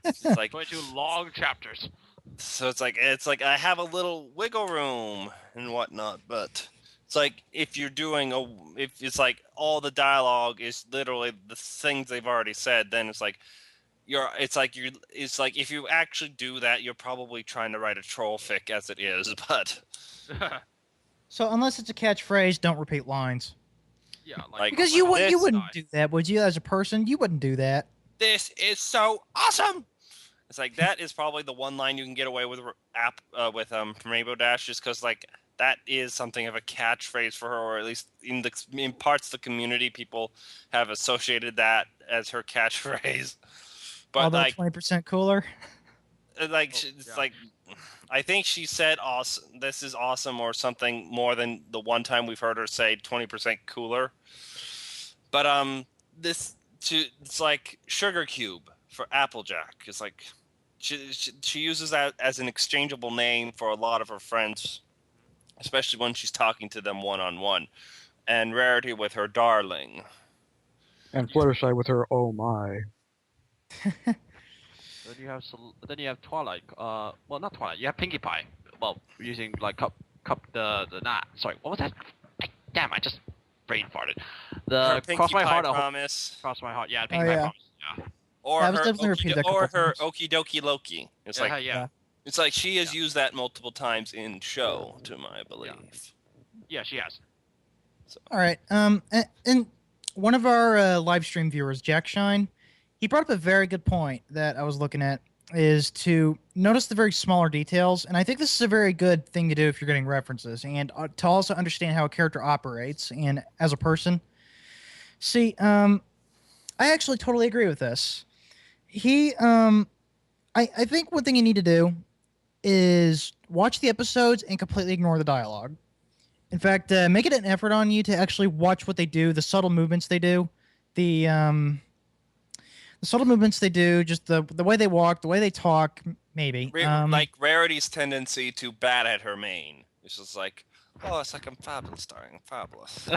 it's like 22 long chapters. So it's like I have a little wiggle room and whatnot, but it's like if you're doing if it's like all the dialogue is literally the things they've already said, then it's like if you actually do that, you're probably trying to write a troll fic as it is, but. So unless it's a catchphrase, don't repeat lines. Yeah, because you wouldn't do that, would you? As a person, you wouldn't do that. This is so awesome. It's like that is probably the one line you can get away with Rainbow Dash, just because like that is something of a catchphrase for her, or at least in parts of the community, people have associated that as her catchphrase. But although like 20% cooler. Like I think she said awesome. This is awesome, or something more than the one time we've heard her say 20% cooler. But it's like Sugar Cube for Applejack. It's like she uses that as an exchangeable name for a lot of her friends, especially when she's talking to them one-on-one. And Rarity with her darling. And Fluttershy with her oh my. Then you have Twilight. Well, not Twilight. You have Pinkie Pie. Well, using like cup the sorry, what was that? Damn, I just brain farted. The Cross My Heart promise. Cross My Heart. Yeah, Pinkie Pie promise. Yeah. Or that was definitely repeated a couple her times. Okie Dokie Loki. It's it's like she has used that multiple times in show, to my belief. Yeah, she has. So. All right. And one of our live stream viewers, Jack Shine, he brought up a very good point that I was looking at, is to notice the very smaller details. And I think this is a very good thing to do if you're getting references, and to also understand how a character operates and as a person. See, I actually totally agree with this. I think one thing you need to do is watch the episodes and completely ignore the dialogue. In fact, make it an effort on you to actually watch what they do, the subtle movements they do, the subtle movements they do, just the way they walk, the way they talk, maybe. Like Rarity's tendency to bat at her mane. It's just like, oh, it's like I'm fabulous, darling, fabulous.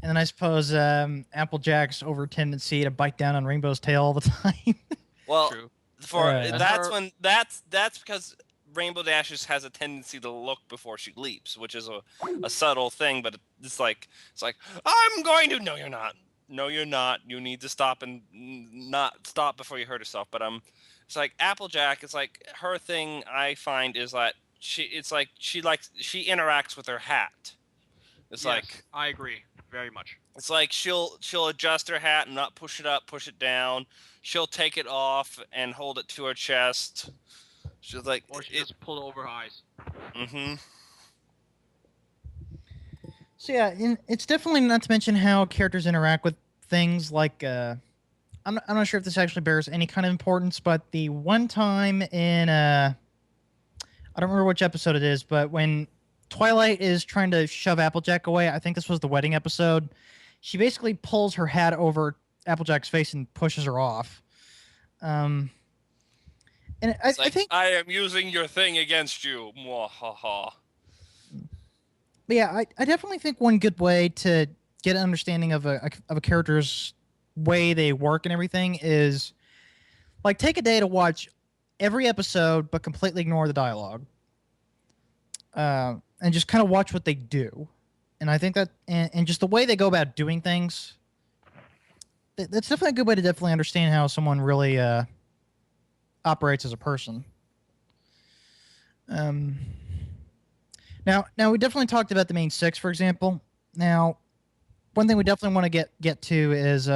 And then I suppose Applejack's over tendency to bite down on Rainbow's tail all the time. Well, true. That's because Rainbow Dashes has a tendency to look before she leaps, which is a subtle thing, but it's like I'm going to. No, you're not. No, you're not. You need to stop and not stop before you hurt yourself. But it's like Applejack. It's like her thing. I find is that she interacts with her hat. It's like I agree very much. It's like she'll adjust her hat and not push it up, push it down. She'll take it off and hold it to her chest. She's like, or she just pull it over her eyes. Mm-hmm. So yeah, it's definitely not to mention how characters interact with things like I'm not sure if this actually bears any kind of importance, but the one time in I don't remember which episode it is, but when Twilight is trying to shove Applejack away, I think this was the wedding episode. She basically pulls her hat over Applejack's face and pushes her off. And I think I am using your thing against you. Mwahaha. But yeah, I definitely think one good way to get an understanding of a character's way they work and everything is like take a day to watch every episode but completely ignore the dialogue. And just kind of watch what they do. And I think that and just the way they go about doing things, that's definitely a good way to definitely understand how someone really operates as a person. Now we definitely talked about the main six, for example. Now, one thing we definitely want to get to is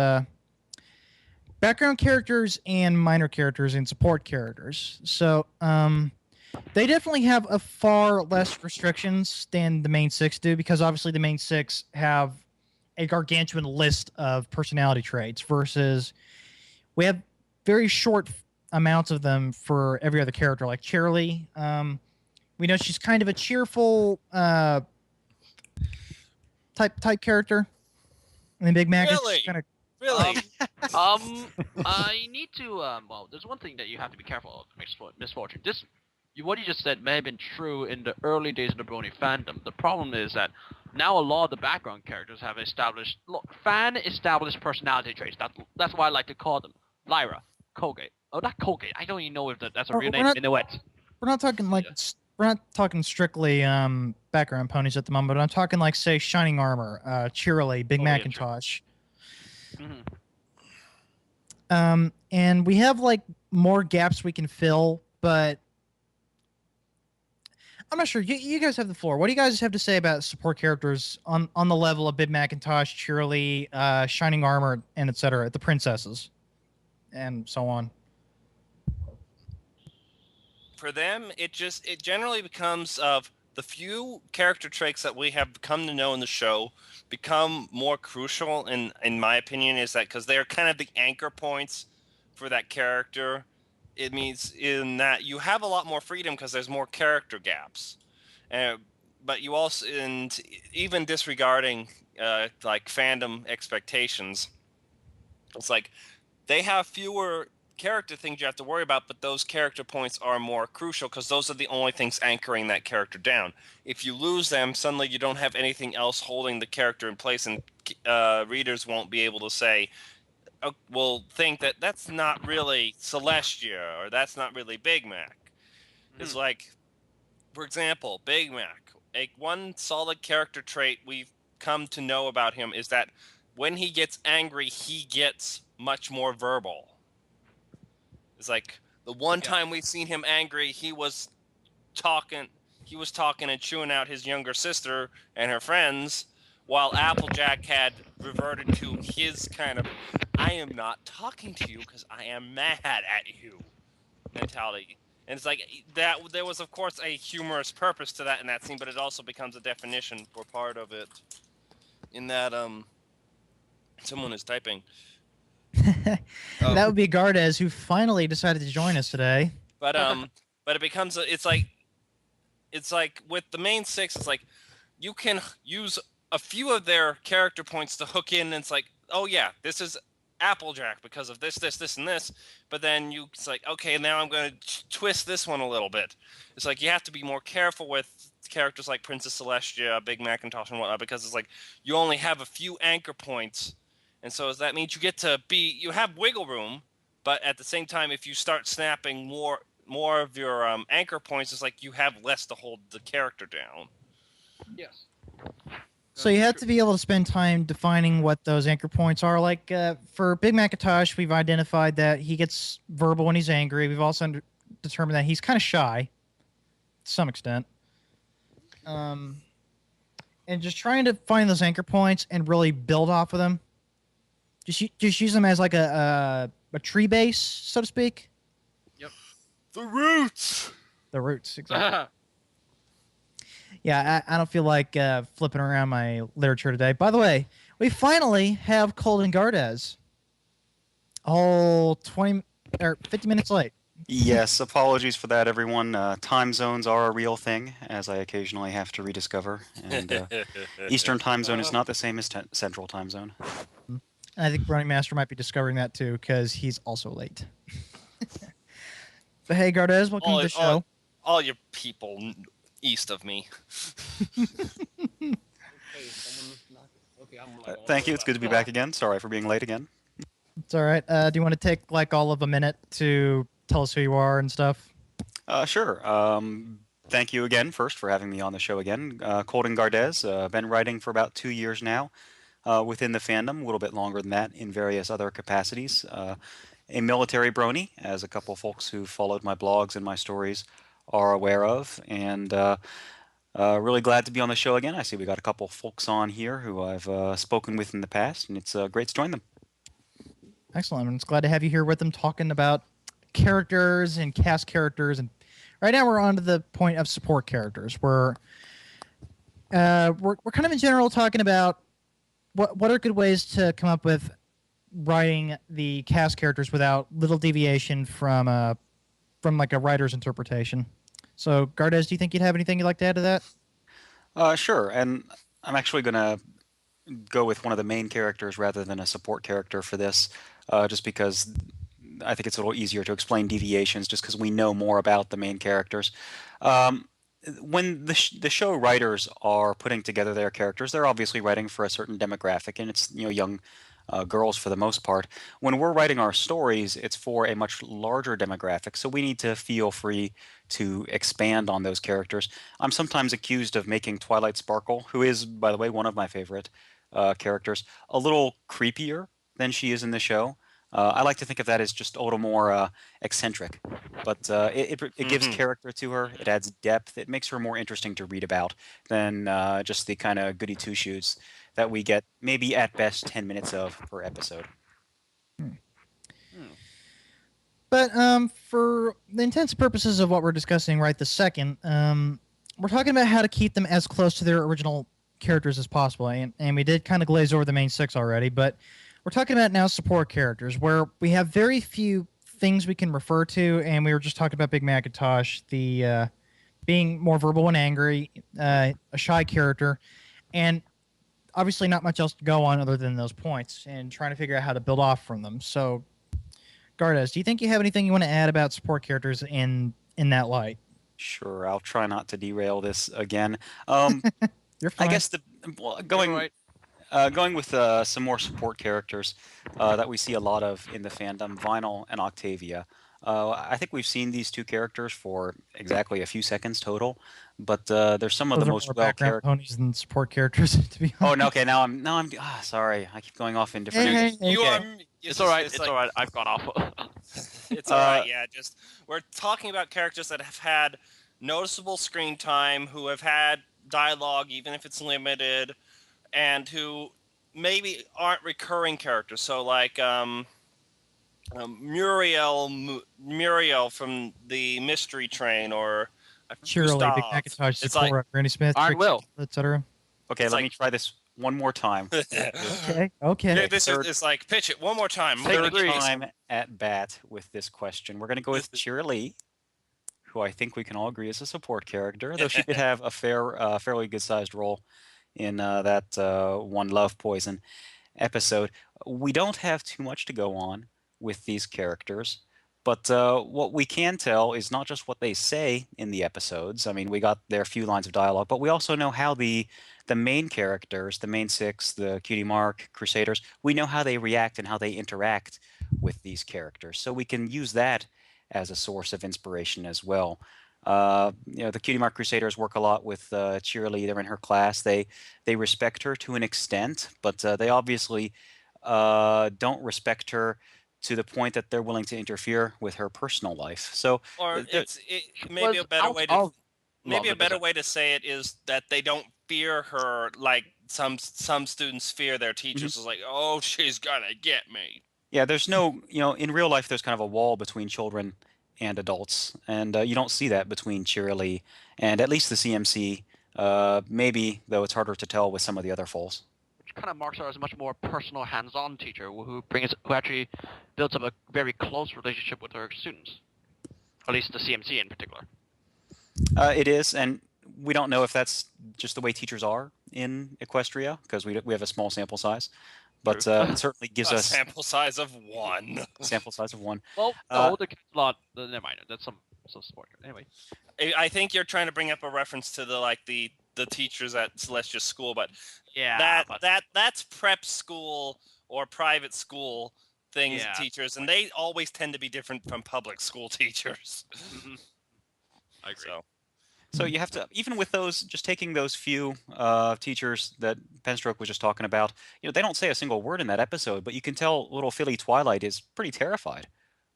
background characters and minor characters and support characters. So they definitely have a far less restrictions than the main six do, because obviously the main six have a gargantuan list of personality traits versus we have very short amounts of them for every other character. Like Cheerilee, we know she's kind of a cheerful type character, and then Big Mac is Really? kind of Really? I need to. Well, there's one thing that you have to be careful of, Misfortune. What you just said may have been true in the early days of the Brony fandom. The problem is that now a lot of the background characters have fan-established personality traits. That's why I like to call them. Lyra, Colgate. Oh, not Colgate. I don't even know if that's a real name. Minuet. We're not talking like we're not talking strictly background ponies at the moment, but I'm talking like say Shining Armor, Cheerilee, Big Macintosh. And we have like more gaps we can fill, but I'm not sure. You guys have the floor. What do you guys have to say about support characters on the level of Big Macintosh, Cheerilee, Shining Armor, and etc., the princesses, and so on? For them, it generally becomes of the few character traits that we have come to know in the show become more crucial, in my opinion, is that because they're kind of the anchor points for that character. It means in that you have a lot more freedom because there's more character gaps. But you also, and even disregarding like fandom expectations, it's like they have fewer character things you have to worry about, but those character points are more crucial because those are the only things anchoring that character down. If you lose them, suddenly you don't have anything else holding the character in place, and readers won't be able to say, will think that that's not really Celestia or that's not really Big Mac. It's like, for example, Big Mac. One solid character trait we've come to know about him is that when he gets angry, he gets much more verbal. It's like the one time we've seen him angry, he was talking and chewing out his younger sister and her friends, while Applejack had reverted to his kind of I am not talking to you because I am mad at you mentality. And it's like that there was of course a humorous purpose to that in that scene, but it also becomes a definition for part of it. In that someone is typing. That would be Gardez, who finally decided to join us today. But it becomes it's like with the main six, it's like you can use a few of their character points to hook in, and it's like, oh yeah, this is Applejack because of this, and this. But then it's like, okay, now I'm going to twist this one a little bit. It's like you have to be more careful with characters like Princess Celestia, Big Macintosh, and whatnot, because it's like you only have a few anchor points. And so that means you have wiggle room, but at the same time, if you start snapping more of your anchor points, it's like you have less to hold the character down. Yes. So you have to be able to spend time defining what those anchor points are. Like for Big Macintosh, we've identified that he gets verbal when he's angry. We've also determined that he's kind of shy, to some extent. And just trying to find those anchor points and really build off of them. Just use them as like a tree base, so to speak. Yep. The roots. The roots, exactly. Yeah, I don't feel like flipping around my literature today. By the way, we finally have Colton Gardez Oh, 20 or 50 minutes late. Yes, apologies for that, everyone. Time zones are a real thing, as I occasionally have to rediscover. And Eastern time zone is not the same as Central time zone. I think Running Master might be discovering that too because he's also late. But hey, Gardez, welcome to the show. All your people east of me. Thank you. It's good to be back again. Sorry for being late again. It's all right. Do you want to take like all of a minute to tell us who you are and stuff? Sure. Thank you again first for having me on the show again. Colton Gardez. Been writing for about 2 years now within the fandom, a little bit longer than that in various other capacities. A military brony, as a couple folks who followed my blogs and my stories are aware of, and really glad to be on the show again. I see we got a couple folks on here who I've spoken with in the past, and it's great to join them. Excellent. I'm just glad to have you here with them talking about characters and cast characters. And right now we're on to the point of support characters. We're kind of in general talking about what are good ways to come up with writing the cast characters without little deviation from like a writer's interpretation. So, Gardez, do you think you'd have anything you'd like to add to that? Sure. And I'm actually going to go with one of the main characters rather than a support character for this, just because I think it's a little easier to explain deviations just because we know more about the main characters. When the show writers are putting together their characters, they're obviously writing for a certain demographic, and it's young girls for the most part. When we're writing our stories, it's for a much larger demographic, so we need to feel free to expand on those characters. I'm sometimes accused of making Twilight Sparkle, who is, by the way, one of my favorite characters, a little creepier than she is in the show. I like to think of that as just a little more eccentric, but it gives character to her. It adds depth. It makes her more interesting to read about than just the kind of goody two-shoes that we get maybe at best 10 minutes of per episode. But for the intents and purposes of what we're discussing right this second, we're talking about how to keep them as close to their original characters as possible. And we did kind of glaze over the main six already, but we're talking about now support characters, where we have very few things we can refer to, and we were just talking about Big Macintosh, the being more verbal and angry, a shy character, and obviously not much else to go on other than those points, and trying to figure out how to build off from them. So, Gardez, do you think you have anything you want to add about support characters in that light? Sure, I'll try not to derail this again. You're fine. I guess going with some more support characters that we see a lot of in the fandom, Vinyl and Octavia. I think we've seen these two characters for exactly a few seconds total, but they're some of the most well characters. Ponies than support characters, to be honest. Oh, no, okay. Now I'm sorry. I keep going off in different. It's all right. It's all right. I've gone off. It's all right. Yeah, just we're talking about characters that have had noticeable screen time, who have had dialogue, even if it's limited, and who maybe aren't recurring characters. So like Muriel from the Mystery Train, or Cheerily, Big Macintosh, Sakura, like Granny Smith, Iron Will, etc. Okay, let me try this one more time. Okay. Yeah, it's like pitch it one more time. Third time at bat with this question. We're going to go with Cheerily, who I think we can all agree is a support character, though she did have a fairly good-sized role in that one Love Poison episode. We don't have too much to go on with these characters, but what we can tell is not just what they say in the episodes. I mean, we got their few lines of dialogue, but we also know how the main characters, the main six, the Cutie Mark, Crusaders, we know how they react and how they interact with these characters. So we can use that as a source of inspiration as well. The Cutie Mark Crusaders work a lot with Cheerily. They're in her class. They respect her to an extent, but they obviously don't respect her to the point that they're willing to interfere with her personal life. So, or maybe a better way to say it is that they don't fear her like some students fear their teachers. Mm-hmm. It's like, oh, she's gonna get me. Yeah, there's no, in real life, there's kind of a wall between children and adults, and you don't see that between Cheerily and at least the CMC. Maybe, though, it's harder to tell with some of the other foals. kind of marks her as a much more personal, hands-on teacher who actually builds up a very close relationship with her students, at least the CMC in particular. It is, and we don't know if that's just the way teachers are in Equestria because we have a small sample size, but it certainly gives A us sample size of 1. sample size of 1. Well, no, there's a lot. Never mind. That's some support. Anyway, I think you're trying to bring up a reference to the teachers at Celestia School, but yeah, that's prep school or private school things, Yeah, teachers, and they always tend to be different from public school teachers. I agree. So you have to, even with those, just taking those few teachers that Penstroke was just talking about, they don't say a single word in that episode, but you can tell little Philly Twilight is pretty terrified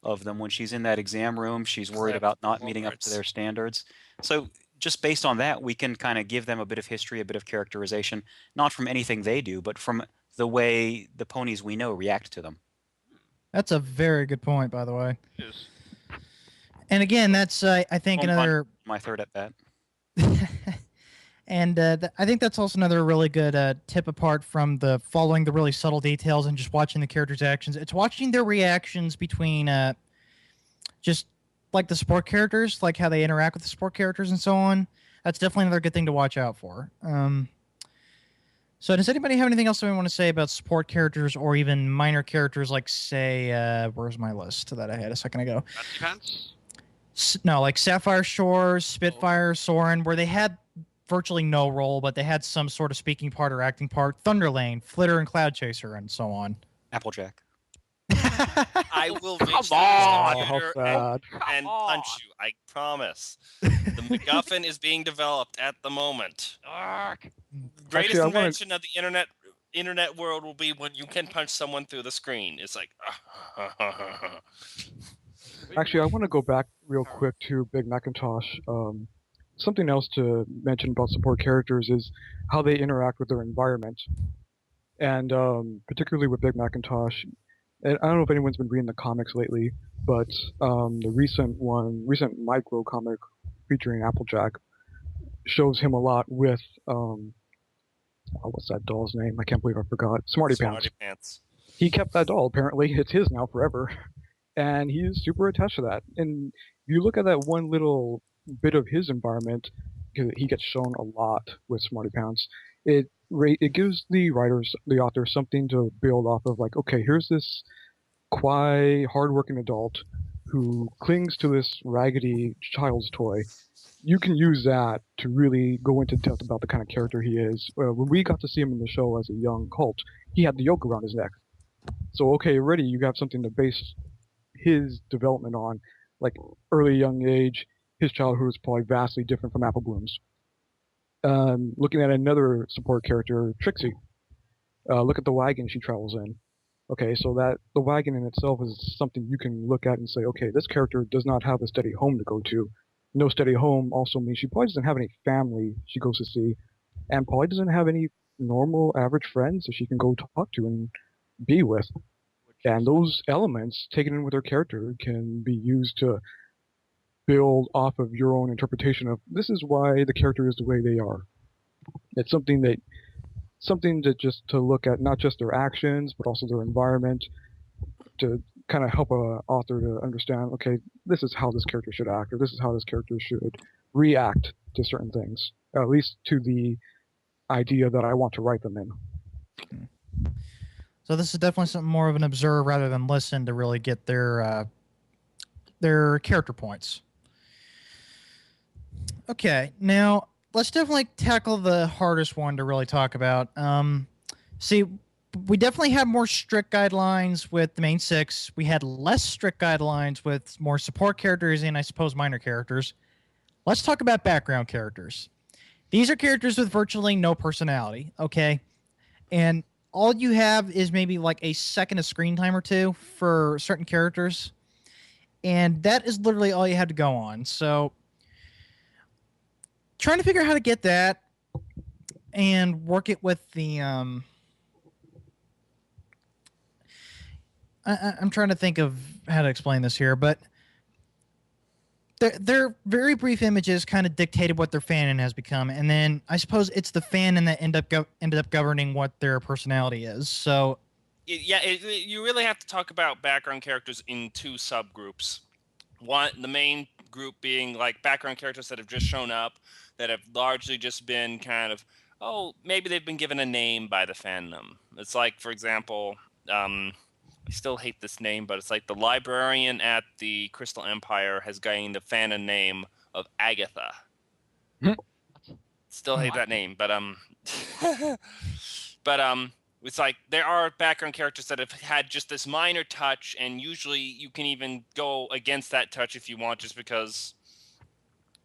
of them when she's in that exam room. She's worried about not meeting up to their standards. So just based on that, we can kind of give them a bit of history, a bit of characterization, not from anything they do, but from the way the ponies we know react to them. That's a very good point, by the way. Yes. And again, that's I think another my third at bat. And I think that's also another really good tip apart from the following the really subtle details and just watching the characters' actions. It's watching their reactions between just like the support characters, like how they interact with the support characters and so on. That's definitely another good thing to watch out for. So does anybody have anything else they want to say about support characters or even minor characters like, say, where's my list that I had a second ago? Pants? No, like Sapphire Shores, Spitfire, Soren, where they had virtually no role, but they had some sort of speaking part or acting part. Thunderlane, Flitter, and Cloud Chaser, and so on. Applejack. I will reach on! the How computer sad. and punch you. I promise. The MacGuffin is being developed at the moment. Greatest Actually, invention of the internet world will be when you can punch someone through the screen. It's like. Actually, I want to go back real quick to Big Macintosh. Something else to mention about support characters is how they interact with their environment. And particularly with Big Macintosh, and I don't know if anyone's been reading the comics lately, but the recent micro comic featuring Applejack shows him a lot with, what's that doll's name? I can't believe I forgot. Smarty Pants. He kept that doll, apparently. It's his now forever. And he's super attached to that. And if you look at that one little bit of his environment, he gets shown a lot with Smarty Pants. It gives the author, something to build off of. Like, okay, here's this quiet, hardworking adult who clings to this raggedy child's toy. You can use that to really go into depth about the kind of character he is. When we got to see him in the show as a young colt, he had the yoke around his neck. So, okay, already you got something to base his development on, like early young age. His childhood was probably vastly different from Apple Bloom's. Looking at another support character, Trixie. Look at the wagon she travels in. Okay, so that the wagon in itself is something you can look at and say, okay, this character does not have a steady home to go to. No steady home also means she probably doesn't have any family she goes to see, and probably doesn't have any normal average friends that she can go talk to and be with. And those elements taken in with her character can be used to build off of your own interpretation of this is why the character is the way they are. It's something to just to look at not just their actions but also their environment to kind of help a author to understand, okay, this is how this character should act, or this is how this character should react to certain things, at least to the idea that I want to write them in. So this is definitely something more of an observe rather than listen to really get their character points. Okay, now let's definitely tackle the hardest one to really talk about. See, we definitely had more strict guidelines with the main 6. We had less strict guidelines with more support characters and I suppose minor characters. Let's talk about background characters. These are characters with virtually no personality, okay? And all you have is maybe like a second of screen time or two for certain characters. And that is literally all you have to go on. So trying to figure out how to get that and work it with the I'm trying to think of how to explain this here, but their very brief images kind of dictated what their fanon has become, and then I suppose it's the fanon that ended up governing what their personality is. So, you really have to talk about background characters in two subgroups. One, the main group being like background characters that have just shown up, that have largely just been kind of, maybe they've been given a name by the fandom. It's like, for example, I still hate this name, but it's like the librarian at the Crystal Empire has gained the fanon name of Agatha. Still hate that name, but it's like there are background characters that have had just this minor touch, and usually you can even go against that touch if you want, just because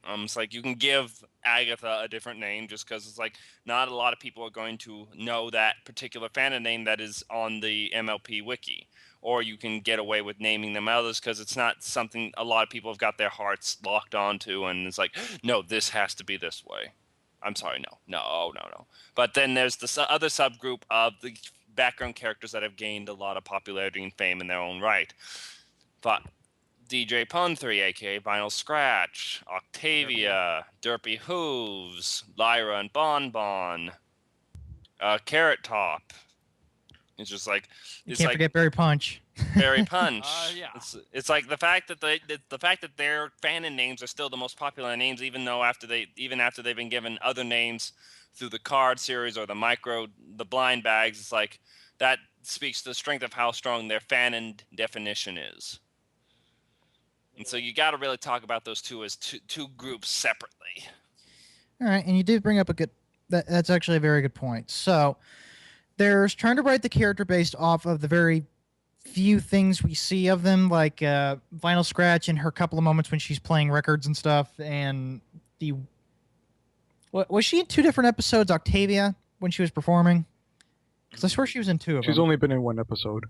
it's like you can give Agatha a different name just because it's like not a lot of people are going to know that particular fanon name that is on the MLP wiki. Or you can get away with naming them others because it's not something a lot of people have got their hearts locked onto, and it's like, no, this has to be this way. I'm sorry, no. But then there's the other subgroup of the background characters that have gained a lot of popularity and fame in their own right. But DJ Pun3, aka Vinyl Scratch, Octavia, Derpy Hooves, Lyra and Bon Bon, Carrot Top. It's just like you can't forget Berry Punch. Berry Punch. Yeah. It's like the fact that their fanon names are still the most popular names, even after they've been given other names through the card series or the blind bags. It's like that speaks to the strength of how strong their fanon definition is. And so you got to really talk about those two as two groups separately. All right, and you did bring up that's actually a very good point. So there's trying to write the character based off of the very few things we see of them, like Vinyl Scratch and her couple of moments when she's playing records and stuff, and was she in 2 different episodes, Octavia, when she was performing? Because I swear she was in 2 of them. She's only been in 1 episode.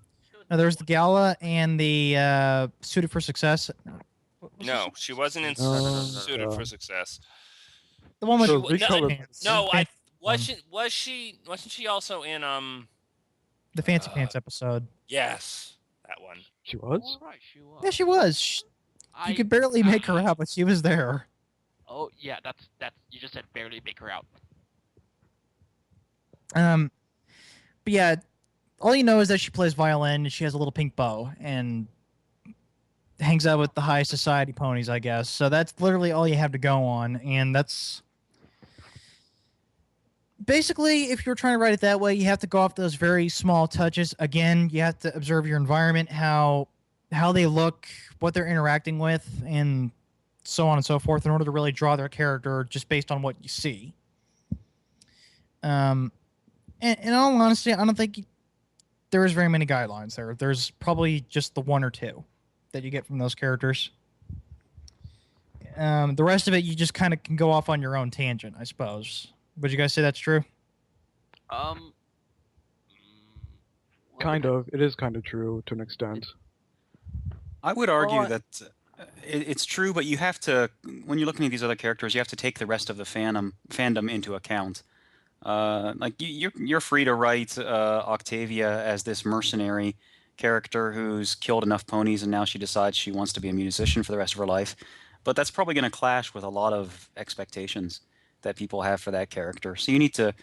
No, there was the gala and the Suited for Success. No, she wasn't in Suited for Success. The one with So the pants. No, wasn't she also in the Fancy Pants episode? Yes, that one. She was? Oh, right, she was. Yeah, she was. You could barely make her out, but she was there. Oh yeah, that's you just said barely make her out. But yeah, all you know is that she plays violin and she has a little pink bow and hangs out with the high society ponies, I guess. So that's literally all you have to go on, and that's basically, if you're trying to write it that way, you have to go off those very small touches. Again, you have to observe your environment, how they look, what they're interacting with, and so on and so forth in order to really draw their character just based on what you see. And in all honesty, I don't think there's very many guidelines there. There's probably just the 1 or 2 that you get from those characters. The rest of it, you just kind of can go off on your own tangent, I suppose. Would you guys say that's true? Kind of. It is kind of true to an extent. I would argue that it's true, but you have to, when you're looking at these other characters, you have to take the rest of the fandom into account. Like you're free to write Octavia as this mercenary character who's killed enough ponies and now she decides she wants to be a musician for the rest of her life. But that's probably going to clash with a lot of expectations that people have for that character. So you need to,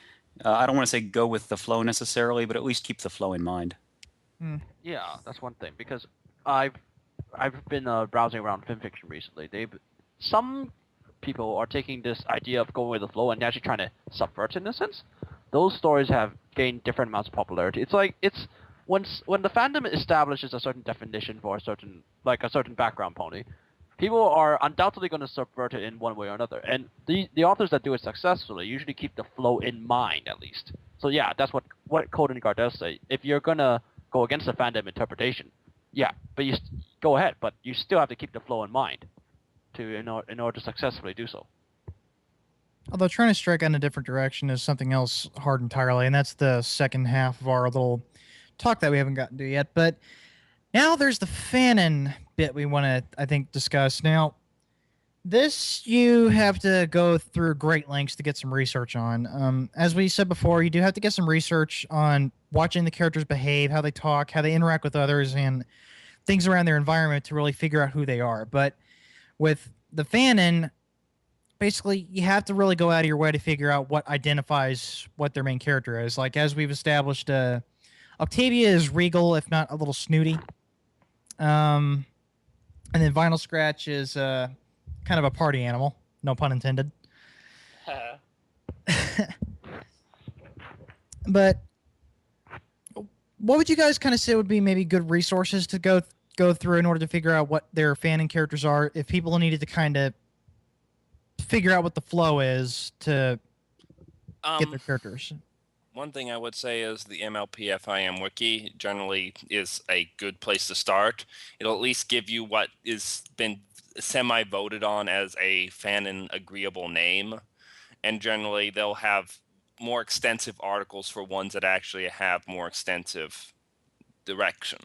I don't want to say go with the flow necessarily, but at least keep the flow in mind. Yeah, that's one thing, because I've been browsing around fanfiction recently. Some people are taking this idea of going with the flow and actually trying to subvert it in a sense. Those stories have gained different amounts of popularity. It's like when the fandom establishes a certain definition for a certain background pony, people are undoubtedly going to subvert it in one way or another. And the authors that do it successfully usually keep the flow in mind, at least. So yeah, that's what Code and Gardez say. If you're going to go against the fandom interpretation, yeah, but you go ahead, but you still have to keep the flow in mind in order to successfully do so. Although trying to strike in a different direction is something else hard entirely, and that's the second half of our little talk that we haven't gotten to yet. But now there's the fanon bit we want to, I think, discuss. Now, this you have to go through great lengths to get some research on. As we said before, you do have to get some research on watching the characters behave, how they talk, how they interact with others, and things around their environment to really figure out who they are. But with the fanon, basically, you have to really go out of your way to figure out what identifies what their main character is. Like, as we've established, Octavia is regal, if not a little snooty. And then Vinyl Scratch is kind of a party animal, no pun intended. But what would you guys kind of say would be maybe good resources to go through in order to figure out what their fanon characters are if people needed to kind of figure out what the flow is to get their characters? One thing I would say is the MLPFIM wiki generally is a good place to start. It'll at least give you what is been semi-voted on as a fanon agreeable name. And generally they'll have more extensive articles for ones that actually have more extensive direction.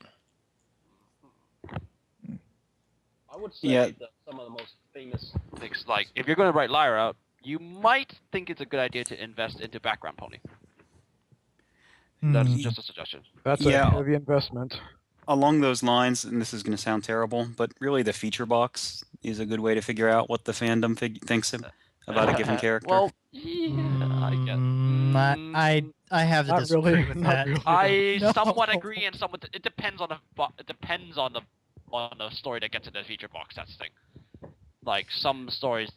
I would say Yeah. that some of the most famous Things like, if you're going to write Lyra, you might think it's a good idea to invest into Background Pony. That's just a suggestion. That's Yeah. a heavy investment. Along those lines, and this is going to sound terrible, but really the feature box is a good way to figure out what the fandom thinks about a given character. Well, yeah, I get. I have to Not disagree really, with not that. really. I No. somewhat agree, and somewhat. It depends on the story that gets in the feature box. That's the thing. Like some stories,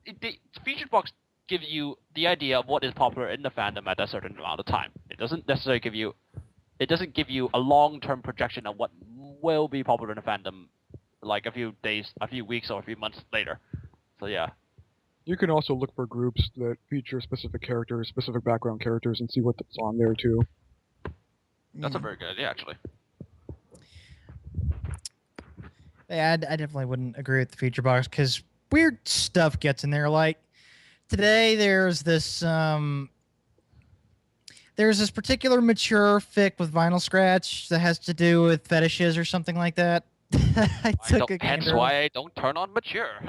the feature box gives you the idea of what is popular in the fandom at a certain amount of time. It doesn't necessarily give you. It doesn't give you a long-term projection of what will be popular in the fandom, like a few days, a few weeks, or a few months later. So yeah. You can also look for groups that feature specific characters, specific background characters, and see what's on there too. That's a very good idea, actually. Yeah, I definitely wouldn't agree with the feature box because weird stuff gets in there. Like today, there's this particular mature fic with Vinyl Scratch that has to do with fetishes or something like that. Hence why I don't turn on mature.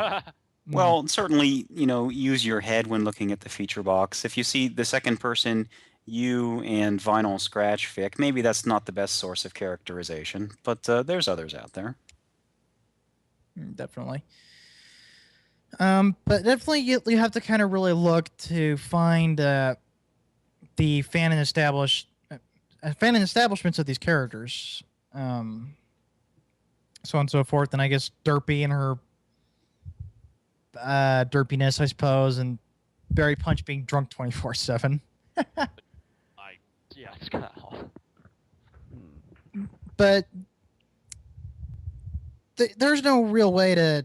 Well, certainly, use your head when looking at the feature box. If you see the second person, you and Vinyl Scratch fic, maybe that's not the best source of characterization, but there's others out there. Definitely. But definitely you have to kind of really look to find the fanon establishments of these characters, so on and so forth. And I guess Derpy and her derpiness, I suppose, and Barry Punch being drunk 24/7. Yeah, it's kind of awful. But there's no real way to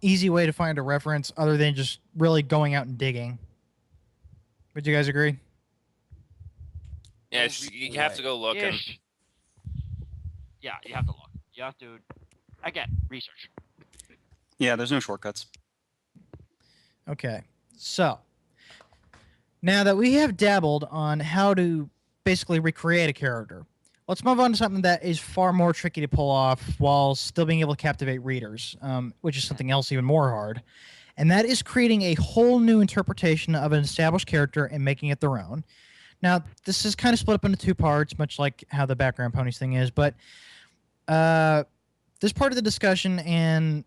easy way to find a reference other than just really going out and digging. Would you guys agree? Yeah, you have to go look. And Yeah, you have to look. You have to, again, research. Yeah, there's no shortcuts. Okay, so now that we have dabbled on how to basically recreate a character, let's move on to something that is far more tricky to pull off while still being able to captivate readers, which is something else even more hard, and that is creating a whole new interpretation of an established character and making it their own. Now, this is kind of split up into two parts, much like how the Background Ponies thing is, but this part of the discussion, and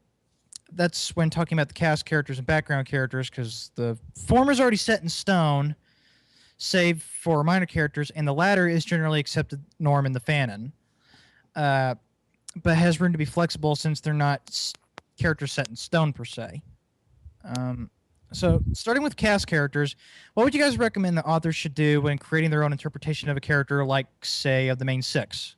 that's when talking about the cast characters and background characters, because the former is already set in stone, save for minor characters, and the latter is generally accepted norm in the fanon, but has room to be flexible since they're not characters set in stone per se. So, starting with cast characters, what would you guys recommend the authors should do when creating their own interpretation of a character, like, say, of the main six?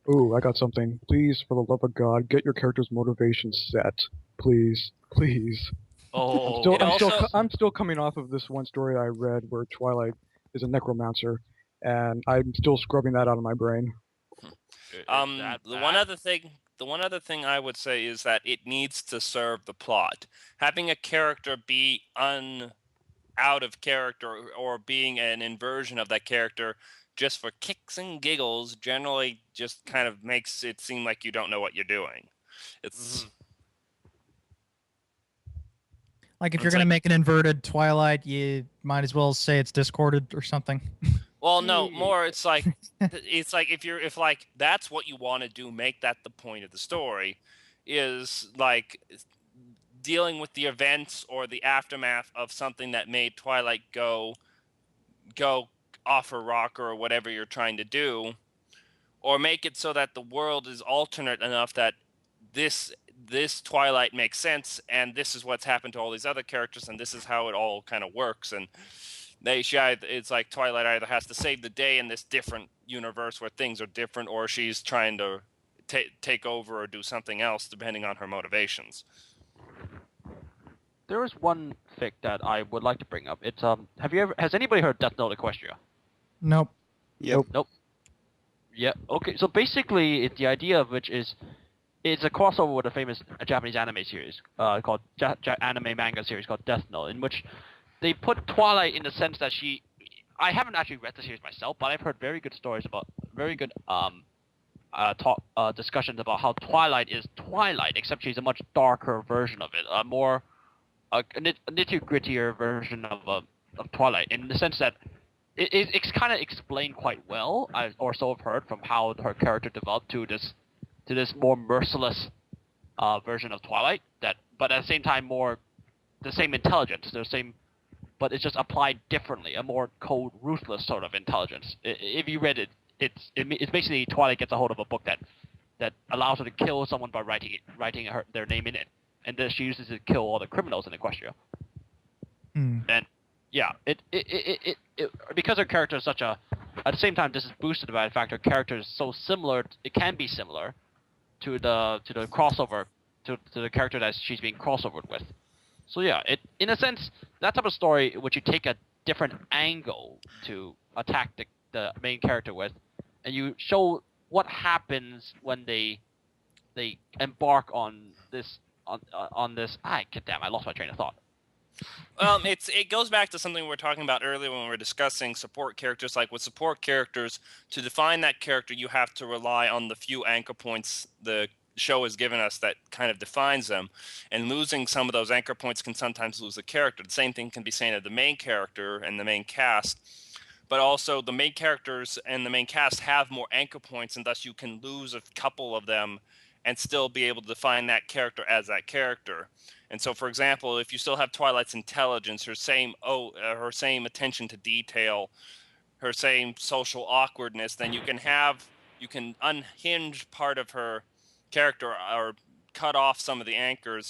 Ooh, I got something. Please, for the love of God, get your character's motivation set. Please, please. Oh, I'm still coming off of this one story I read where Twilight is a necromancer, and I'm still scrubbing that out of my brain. The one other thing I would say is that it needs to serve the plot. Having a character be out of character or being an inversion of that character just for kicks and giggles generally just kind of makes it seem like you don't know what you're doing. It's Like, if you're going to make an inverted Twilight, you might as well say it's discorded or something. Well, no, more it's like if that's what you want to do, make that the point of the story, is like dealing with the events or the aftermath of something that made Twilight go off her rocker or whatever you're trying to do, or make it so that the world is alternate enough that this Twilight makes sense, and this is what's happened to all these other characters, and this is how it all kind of works. And it's like Twilight either has to save the day in this different universe where things are different, or she's trying to take over or do something else depending on her motivations. There is one fic that I would like to bring up. It's has anybody heard Death Note Equestria? Nope. Yep. Nope. Yeah. Okay. So basically, the idea of which is, it's a crossover with a famous Japanese anime series called anime manga series called Death Note, in which they put Twilight in the sense that I haven't actually read the series myself, but I've heard very good stories about very good discussions about how Twilight is Twilight, except she's a much darker version of it, a more nitty-grittier version of Twilight, in the sense that it's kind of explained quite well, or so I've heard, from how her character developed to this more merciless version of Twilight, but at the same time more the same intelligence, but it's just applied differently, a more cold, ruthless sort of intelligence. If you read it, it's basically Twilight gets a hold of a book that allows her to kill someone by writing their name in it, and then she uses it to kill all the criminals in Equestria. And yeah, because her character is at the same time, this is boosted by the fact her character is so similar. It can be similar to the crossover to the character that she's being crossovered with. So yeah, in a sense, that type of story which you take a different angle to attack the main character with, and you show what happens when they embark on this. I lost my train of thought. It goes back to something we were talking about earlier when we were discussing support characters. Like with support characters, to define that character, you have to rely on the few anchor points the show has given us that kind of defines them. And losing some of those anchor points can sometimes lose the character. The same thing can be said of the main character and the main cast. But also the main characters and the main cast have more anchor points, and thus you can lose a couple of them and still be able to define that character as that character. And so, for example, if you still have Twilight's intelligence, her same attention to detail, her same social awkwardness, then you can unhinge part of her character or cut off some of the anchor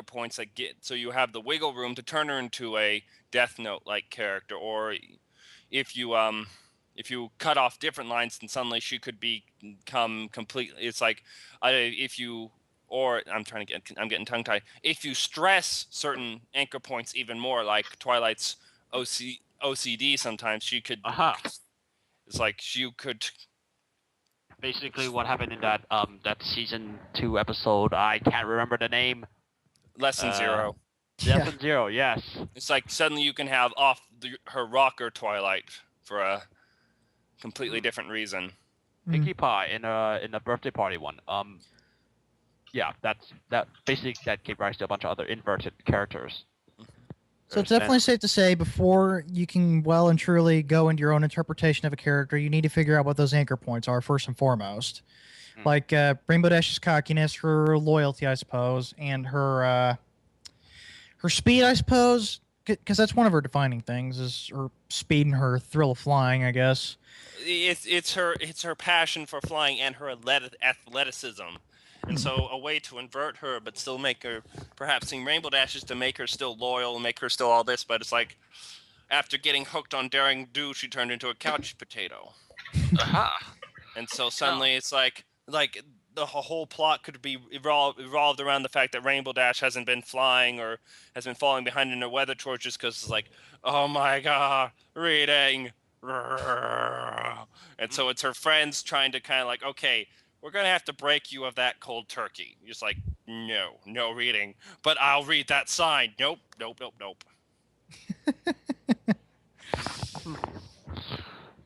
points so you have the wiggle room to turn her into a Death Note like character. Or if you cut off different lines, then suddenly she could become completely. It's like I'm getting tongue-tied. If you stress certain anchor points even more, like Twilight's OCD, sometimes she could. It's like you could. Basically, what happened in that season 2 episode, I can't remember the name. Lesson Zero. Lesson Zero, yes. It's like suddenly you can have her rocker Twilight for a completely different reason. Pinkie Pie in a birthday party one. Yeah, that gave rise to a bunch of other inverted characters. So it's definitely safe to say, before you can well and truly go into your own interpretation of a character, you need to figure out what those anchor points are first and foremost. Like Rainbow Dash's cockiness, her loyalty, I suppose, and her speed, I suppose, because that's one of her defining things, is her speed and her thrill of flying, I guess. It's her passion for flying and her athleticism. And so a way to invert her but still make her perhaps sing Rainbow Dash is to make her still loyal and make her still all this, but it's like after getting hooked on Daring Do, she turned into a couch potato. And so suddenly it's like the whole plot could be evolved around the fact that Rainbow Dash hasn't been flying or has been falling behind in her weather chores just because it's like, oh my god, reading. And so it's her friends trying to kind of like, okay, we're going to have to break you of that cold turkey. You're just like, no reading. But I'll read that sign. Nope.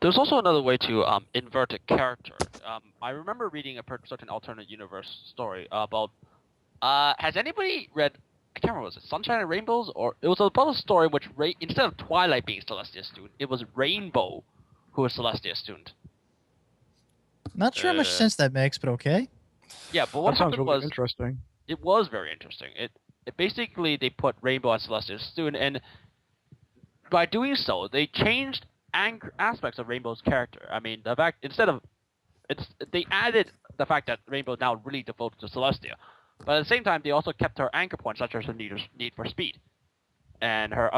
There's also another way to invert a character. I remember reading a certain alternate universe story about... has anybody read... I can't remember, was it Sunshine and Rainbows? Or it was about a story which, instead of Twilight being Celestia's student, it was Rainbow who was Celestia's student. Not sure how much sense that makes, but okay. Yeah, but what that sounds happened really was... interesting. it was very interesting. It basically they put Rainbow as Celestia's student, and by doing so, they changed aspects of Rainbow's character. I mean, the fact they added the fact that Rainbow is now really devoted to Celestia, but at the same time, they also kept her anchor points, such as her need for speed, and her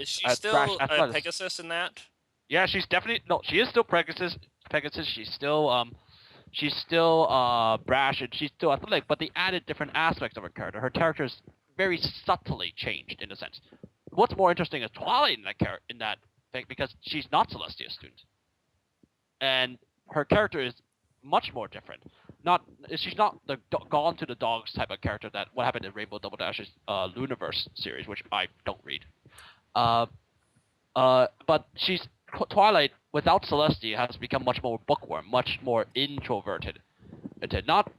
Is she brash still athleticism. Pegasus in that? Yeah, she's definitely she is still Pegasus. She's still brash and she's still athletic, but they added different aspects of her character. Her character is very subtly changed in a sense. What's more interesting is Twilight in that thing because she's not Celestia's student, and her character is much more different. She's not the gone to the dogs type of character that what happened in Rainbow Double Dash's Luniverse series, which I don't read. But Twilight without Celestia has become much more bookworm, much more introverted. Not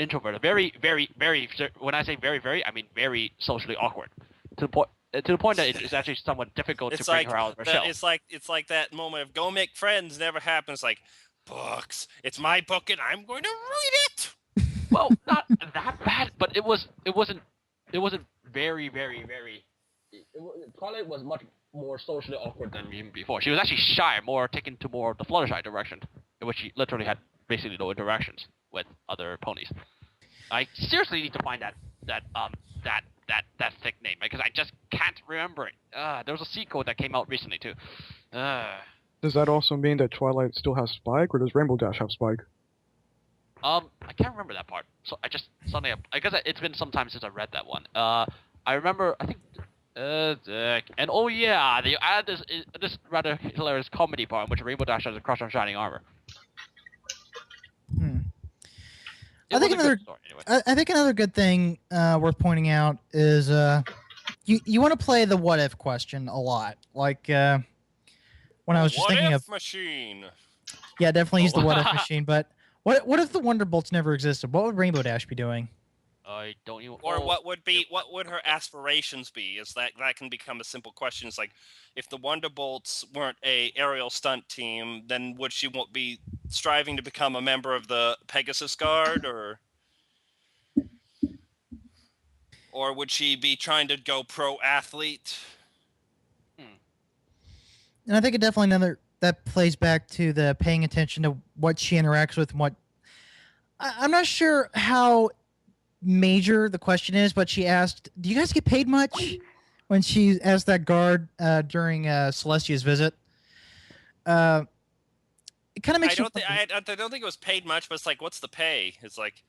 introverted, very, very, very. When I say very, very, I mean very socially awkward. To the point that it's actually somewhat difficult to bring her out of her shell. It's like that moment of go make friends never happens. Like books, it's my book and I'm going to read it. Well, not that bad, but it wasn't very, very, very. Twilight was much more socially awkward than Even before, she was actually shy, more taken to more of the Fluttershy direction, in which she literally had basically no interactions with other ponies. I seriously need to find that thick name because I just can't remember it. There was a sequel that came out recently too. Does that also mean that Twilight still has Spike, or does Rainbow Dash have Spike? I can't remember that part. So I just suddenly, I guess it's been some time since I read that one. I remember, I think, and oh yeah, they added this rather hilarious comedy part in which Rainbow Dash has a crush on Shining Armor. I think another good thing worth pointing out is you want to play the what if question a lot. Like when I was just thinking of machine. Yeah, definitely use the what if machine. But what if the Wonderbolts never existed? What would Rainbow Dash be doing? I don't even. Or what would her aspirations be? Is that can become a simple question. It's like, if the Wonderbolts weren't a aerial stunt team, then would she be striving to become a member of the Pegasus Guard, or would she be trying to go pro athlete? And I think it definitely that plays back to the paying attention to what she interacts with and what. I'm not sure how major the question is, but she asked, "Do you guys get paid much?" When she asked that guard during Celestia's visit. It kind of makes. I don't think it was paid much, but it's like, what's the pay? It's like,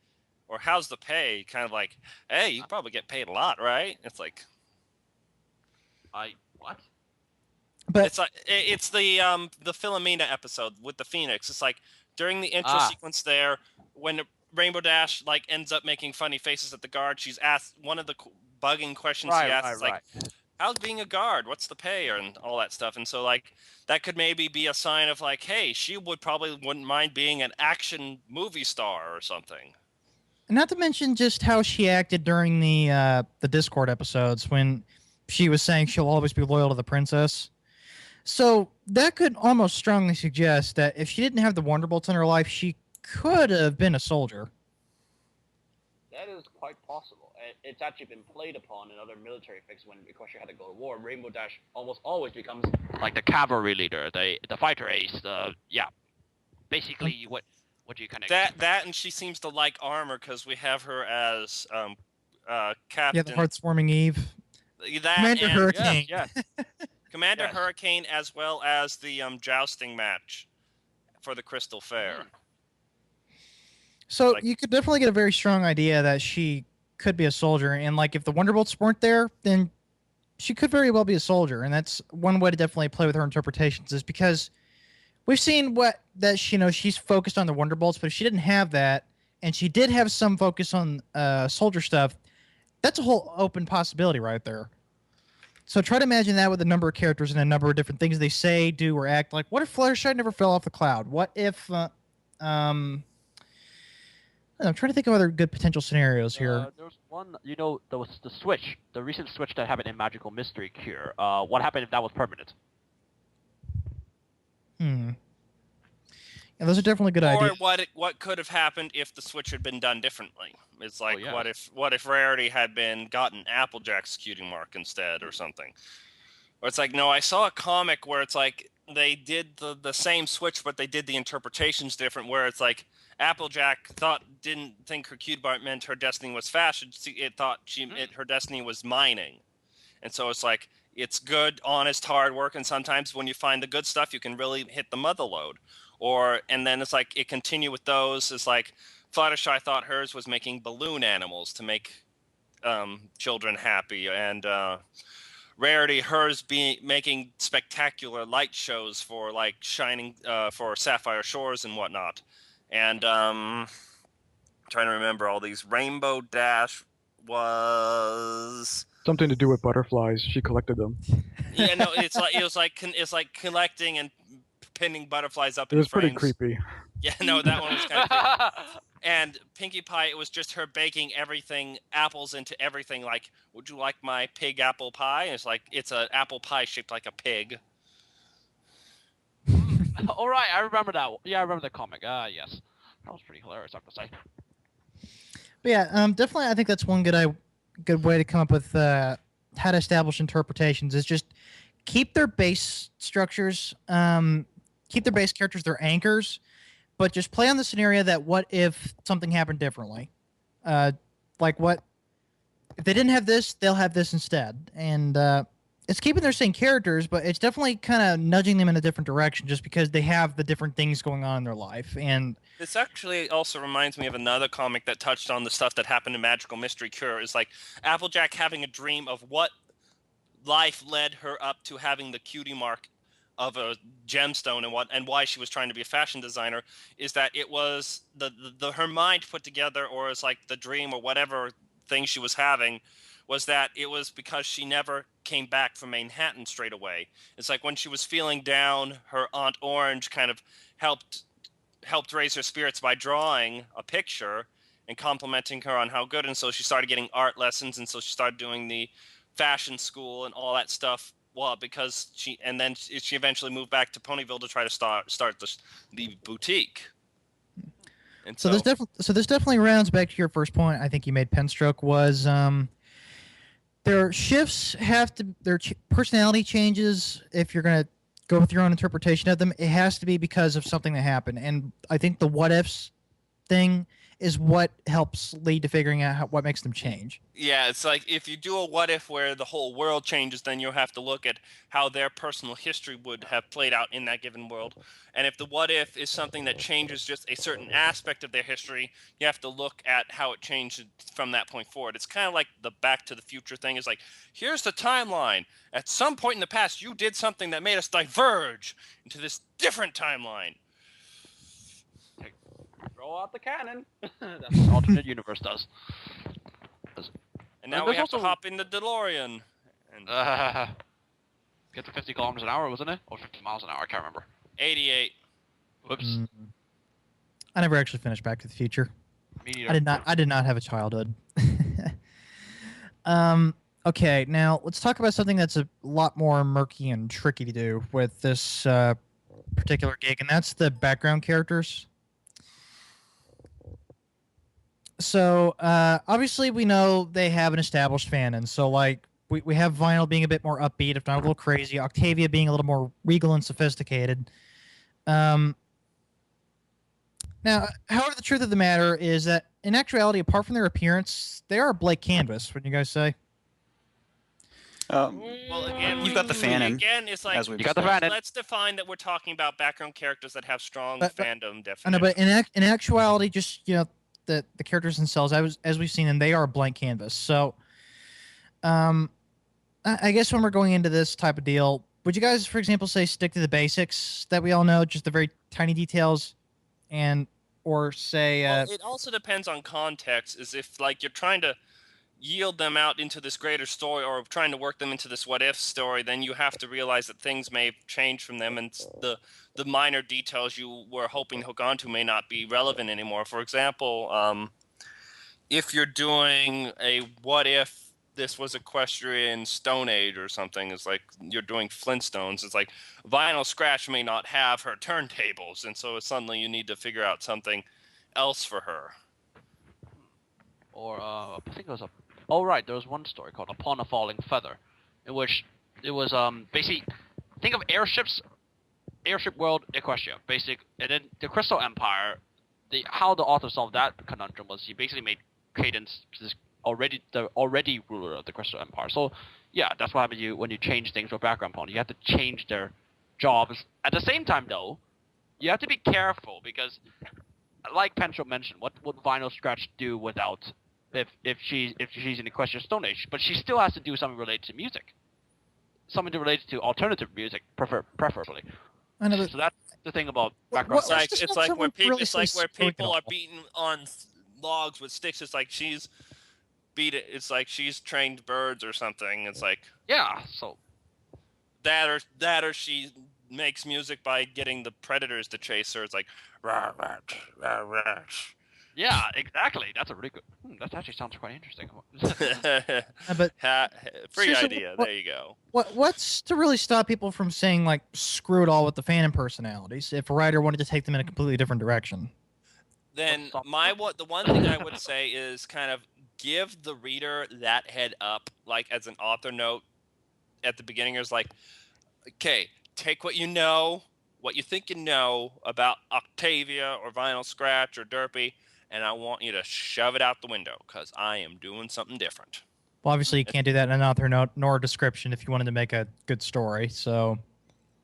or how's the pay? Kind of like, hey, you probably get paid a lot, right? It's like, what? But it's the Philomena episode with the Phoenix. It's like during the intro sequence there, when Rainbow Dash ends up making funny faces at the guard, she's asked one of the bugging questions she asks, like, how's being a guard? What's the pay? And all that stuff. And so that could maybe be a sign of like, hey, she wouldn't mind being an action movie star or something. Not to mention just how she acted during the Discord episodes when she was saying she'll always be loyal to the princess. So that could almost strongly suggest that if she didn't have the Wonderbolts in her life, she could have been a soldier. That is quite possible. It's actually been played upon in other military fics when Equestrian had to go to war. Rainbow Dash almost always becomes like the cavalry leader, the fighter ace. Basically what do you kind of that and she seems to like armor because we have her as captain. Yeah, the Heartswarming Eve. Commander Hurricane. Yeah. Commander Hurricane, as well as the jousting match for the Crystal Fair. So you could definitely get a very strong idea that she could be a soldier, and if the Wonderbolts weren't there, then she could very well be a soldier, and that's one way to definitely play with her interpretations. Is because we've seen she's focused on the Wonderbolts, but if she didn't have that, and she did have some focus on soldier stuff, that's a whole open possibility right there. So try to imagine that with a number of characters and a number of different things they say, do, or act. Like, what if Fluttershy never fell off the cloud? What if I'm trying to think of other good potential scenarios here. There's one, there was the switch, the recent switch that happened in Magical Mystery Cure. What happened if that was permanent? Yeah, those are definitely good Or ideas. what could have happened if the switch had been done differently. It's like, yeah. what if Rarity had gotten Applejack's cutie mark instead or something? Or it's like, no, I saw a comic where it's like they did the same switch, but they did the interpretations different. Where it's like Applejack didn't think her cutie mark meant her destiny was fashion. It thought her destiny was mining, and so it's like it's good, honest, hard work, and sometimes when you find the good stuff, you can really hit the mother load. And then it's like it continue with those. It's like Fluttershy thought hers was making balloon animals to make children happy, and Rarity hers making spectacular light shows for like shining for Sapphire Shores and whatnot. And trying to remember all these. Rainbow Dash was Something to do with butterflies. She collected them. yeah, no, it's like collecting and pinning butterflies up It in was pretty frames. creepy. Yeah, no, that one was kind of creepy. And Pinkie Pie, it was just her baking apples into everything. Like, would you like my pig apple pie? And it's like, it's an apple pie shaped like a pig. All right, I remember that. Yeah, I remember the comic. Yes, that was pretty hilarious, I have to say. But yeah, definitely, I think that's one good way to come up with how to establish interpretations is just keep their base structures, keep their base characters, their anchors, but just play on the scenario that what if something happened differently? Like what if they didn't have this, they'll have this instead. And it's keeping their same characters, but it's definitely kind of nudging them in a different direction just because they have the different things going on in their life. And this actually also reminds me of another comic that touched on the stuff that happened in Magical Mystery Cure. Is like Applejack having a dream of what life led her up to having the cutie mark of a gemstone, and why she was trying to be a fashion designer is that it was her mind put together, or it's like the dream or whatever thing she was having was that it was because she never came back from Manhattan straight away. It's like when she was feeling down, her Aunt Orange kind of helped raise her spirits by drawing a picture and complimenting her on how good, and so she started getting art lessons, and so she started doing the fashion school and all that stuff. Well, because she eventually moved back to Ponyville to try to start the boutique. And so this definitely rounds back to your first point. I think you made, Penstroke, was their shifts their personality changes. If you're gonna go with your own interpretation of them, it has to be because of something that happened. And I think the what ifs thing is what helps lead to figuring out what makes them change. Yeah, it's like if you do a what if where the whole world changes, then you'll have to look at how their personal history would have played out in that given world. And if the what if is something that changes just a certain aspect of their history, you have to look at how it changed from that point forward. It's kind of like the Back to the Future thing. It's like, here's the timeline. At some point in the past, you did something that made us diverge into this different timeline. Throw out the cannon. That's what alternate universe does. And now we have to hop in the DeLorean. And get to 50 kilometers an hour, wasn't it? Or 50 miles an hour, I can't remember. 88. Whoops. I never actually finished Back to the Future. Me neither. I did not have a childhood. Okay, now let's talk about something that's a lot more murky and tricky to do with this particular gig, and that's the background characters. So obviously we know they have an established fanon. So like we have Vinyl being a bit more upbeat, if not a little crazy. Octavia being a little more regal and sophisticated. Now, however, the truth of the matter is that in actuality, apart from their appearance, they are a blank canvas. Wouldn't you guys say? Well, again, you've got the fanon. Again, it's like you got the fanon. Let's define that we're talking about background characters that have strong fandom definition. I know, but in actuality, just the characters themselves, as we've seen them, they are a blank canvas. So, I guess when we're going into this type of deal, would you guys, for example, say stick to the basics that we all know, just the very tiny details, or say? Well, it also depends on context. Is if like you're trying to yield them out into this greater story, or trying to work them into this what if story, then you have to realize that things may have changed from them, and the minor details you were hoping to hook onto may not be relevant anymore. For example, if you're doing a what if this was Equestrian Stone Age or something. It's like you're doing Flintstones. It's like Vinyl Scratch may not have her turntables, and so suddenly you need to figure out something else for her. Or I think it was oh right, there was one story called Upon a Falling Feather, in which it was basically, think of airships, airship world, Equestria, and then the Crystal Empire. How the author solved that conundrum was he basically made Cadence the already ruler of the Crystal Empire. So yeah, that's what happens when you change things for background pony. You have to change their jobs. At the same time though, you have to be careful because, like Pencho mentioned, what would Vinyl Scratch do without if she's in Equestrian Stone Age? But she still has to do something related to music, something related to alternative music, preferably. I know So that's the thing about background. It's like where people are beating on logs with sticks. It's like she's it's like she's trained birds or something. It's like yeah, so that or she makes music by getting the predators to chase her. It's like rah, rah, rah, rah. Yeah, exactly. That's a really good. That actually sounds quite interesting. But free idea. There you go. What's to really stop people from saying like screw it all with the fandom personalities if a writer wanted to take them in a completely different direction? Then the one thing I would say is kind of give the reader that head up, like as an author note at the beginning. Is like, okay, take what you know, what you think you know about Octavia or Vinyl Scratch or Derpy, and I want you to shove it out the window because I am doing something different. Well, obviously you can't do that in an author note nor a description if you wanted to make a good story. So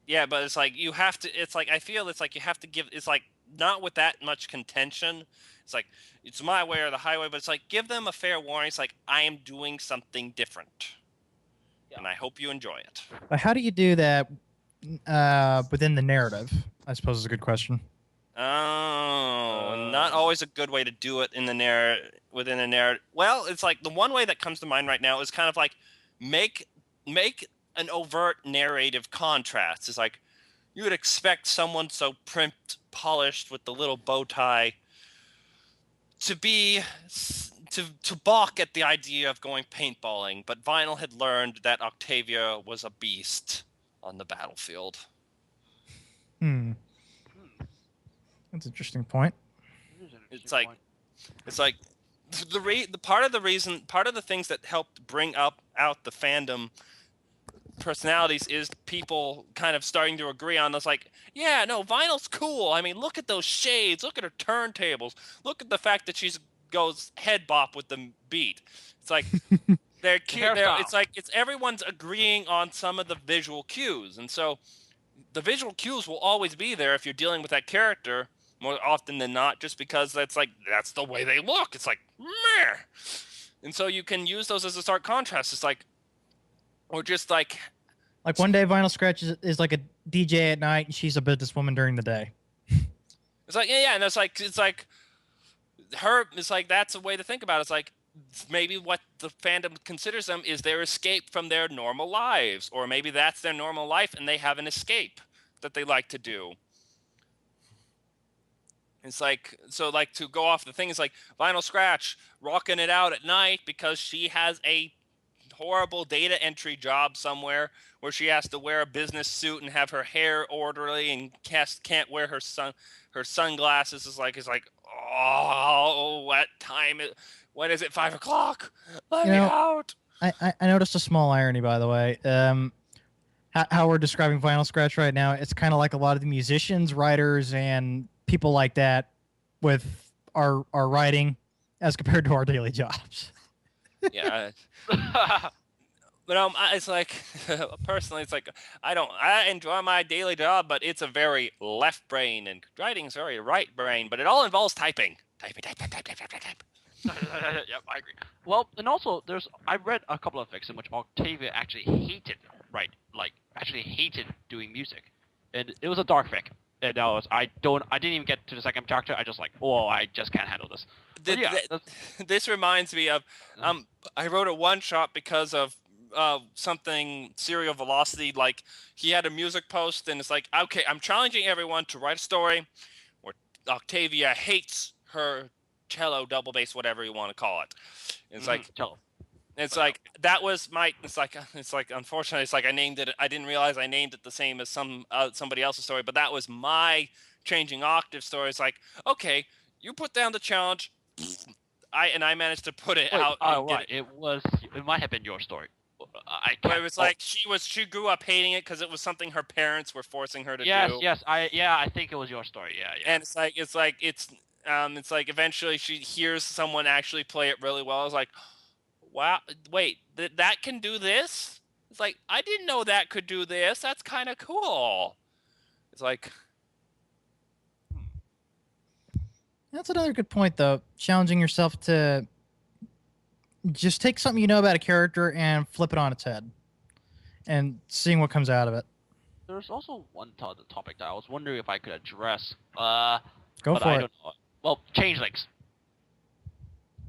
yeah, but it's like you have to. It's like I feel it's like you have to give. It's like not with that much contention. It's like it's my way or the highway, but it's like give them a fair warning. It's like I am doing something different, and I hope you enjoy it. But how do you do that within the narrative? I suppose is a good question. Oh, not always a good way to do it in the within a narrative. Well, it's like the one way that comes to mind right now is kind of like make an overt narrative contrast. It's like you would expect someone so primped, polished with the little bow tie to balk at the idea of going paintballing, but Vinyl had learned that Octavia was a beast on the battlefield. That's an interesting point. It's like the part of the things that helped bring out the fandom personalities is people kind of starting to agree on this. Like, yeah, no, Vinyl's cool. I mean, look at those shades. Look at her turntables. Look at the fact that she goes head bop with the beat. It's like they're cute. It's everyone's agreeing on some of the visual cues, and so the visual cues will always be there if you're dealing with that character. More often than not, just because that's the way they look. It's like, meh. And so you can use those as a stark contrast. It's like, or just like one day Vinyl Scratch is like a DJ at night, and she's a businesswoman during the day. It's like, yeah, and it's like her. It's like that's a way to think about it. It's like maybe what the fandom considers them is their escape from their normal lives, or maybe that's their normal life, and they have an escape that they like to do. It's like, so like to go off the thing, it's like Vinyl Scratch rocking it out at night because she has a horrible data entry job somewhere where she has to wear a business suit and have her hair orderly and can't wear her sunglasses. It's like, oh, when is it 5 o'clock? Let me out. I noticed a small irony, by the way. How we're describing Vinyl Scratch right now, it's kind of like a lot of the musicians, writers, and people like that with our writing as compared to our daily jobs. Yeah. But it's like personally, it's like I enjoy my daily job, but it's a very left brain, and writing is very right brain. But it all involves typing. Type. Yep, I agree. Well, and also I read a couple of fics in which Octavia actually hated doing music, and it was a dark fic. And I didn't even get to the second chapter. I just like, I just can't handle this. This reminds me of, I wrote a one shot because of something Serial Velocity. Like he had a music post, and it's like, okay, I'm challenging everyone to write a story where Octavia hates her cello, double bass, whatever you want to call it. It's like cello. It's like that was my. It's like unfortunately, it's like I named it. I didn't realize I named it the same as somebody else's story, but that was my changing octave story. It's like, okay, you put down the challenge, I managed to put it out. And right. It might have been your story. Where it was like she grew up hating it because it was something her parents were forcing her to do. Yes. I think it was your story. Yeah. And it's like eventually she hears someone actually play it really well. It's like, wow, wait, that can do this? It's like, I didn't know that could do this. That's kind of cool. It's like... That's another good point, though. Challenging yourself to just take something you know about a character and flip it on its head. And seeing what comes out of it. There's also one topic that I was wondering if I could address. Go but for I it. don't know. Well, changelings.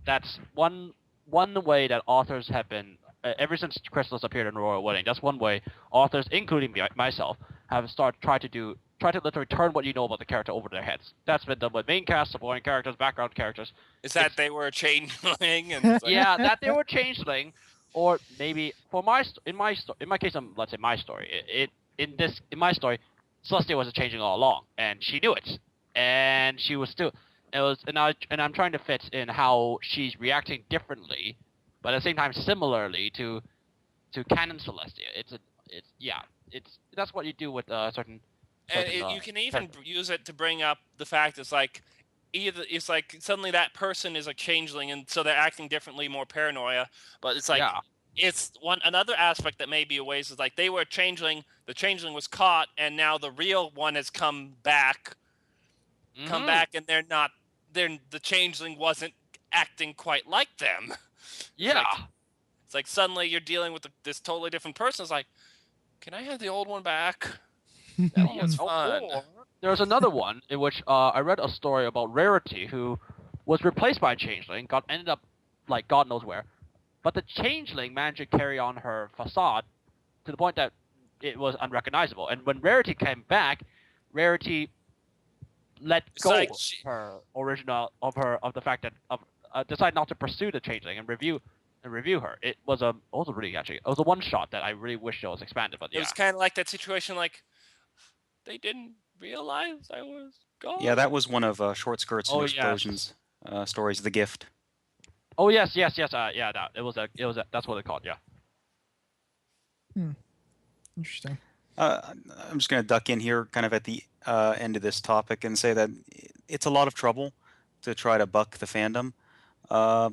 That's one way that authors have been, ever since Crystals appeared in Royal Wedding, that's one way authors, including myself, have try to literally turn what you know about the character over their heads. That's been done with main cast, supporting characters, background characters. Is that they were a changeling? And yeah, that they were changeling, or maybe in my case, let's say my story. In my story, Celestia was a changeling all along, and she knew it, and she was still. And I'm trying to fit in how she's reacting differently, but at the same time similarly to canon Celestia. That's what you do with certain. You can even use it to bring up the fact it's like suddenly that person is a changeling, and so they're acting differently, more paranoia. But it's like it's another aspect that may be a ways is like they were a changeling, the changeling was caught, and now the real one has come back, and they're not. The changeling wasn't acting quite like them. Yeah. It's like suddenly you're dealing with this totally different person. It's like, can I have the old one back? That was fun. There's another one in which I read a story about Rarity, who was replaced by a changeling, ended up like God knows where, but the changeling managed to carry on her facade to the point that it was unrecognizable. And when Rarity came back, Rarity let go of her original of the fact that decided not to pursue the changeling and review her. It was a one shot that I really wish it was expanded. But it was kind of like that situation, like they didn't realize I was gone. Yeah, that was one of Short Skirts and Explosions stories, The Gift. Oh yes. It was that's what it called. Yeah. Interesting. I'm just going to duck in here kind of at the end of this topic and say that it's a lot of trouble to try to buck the fandom. A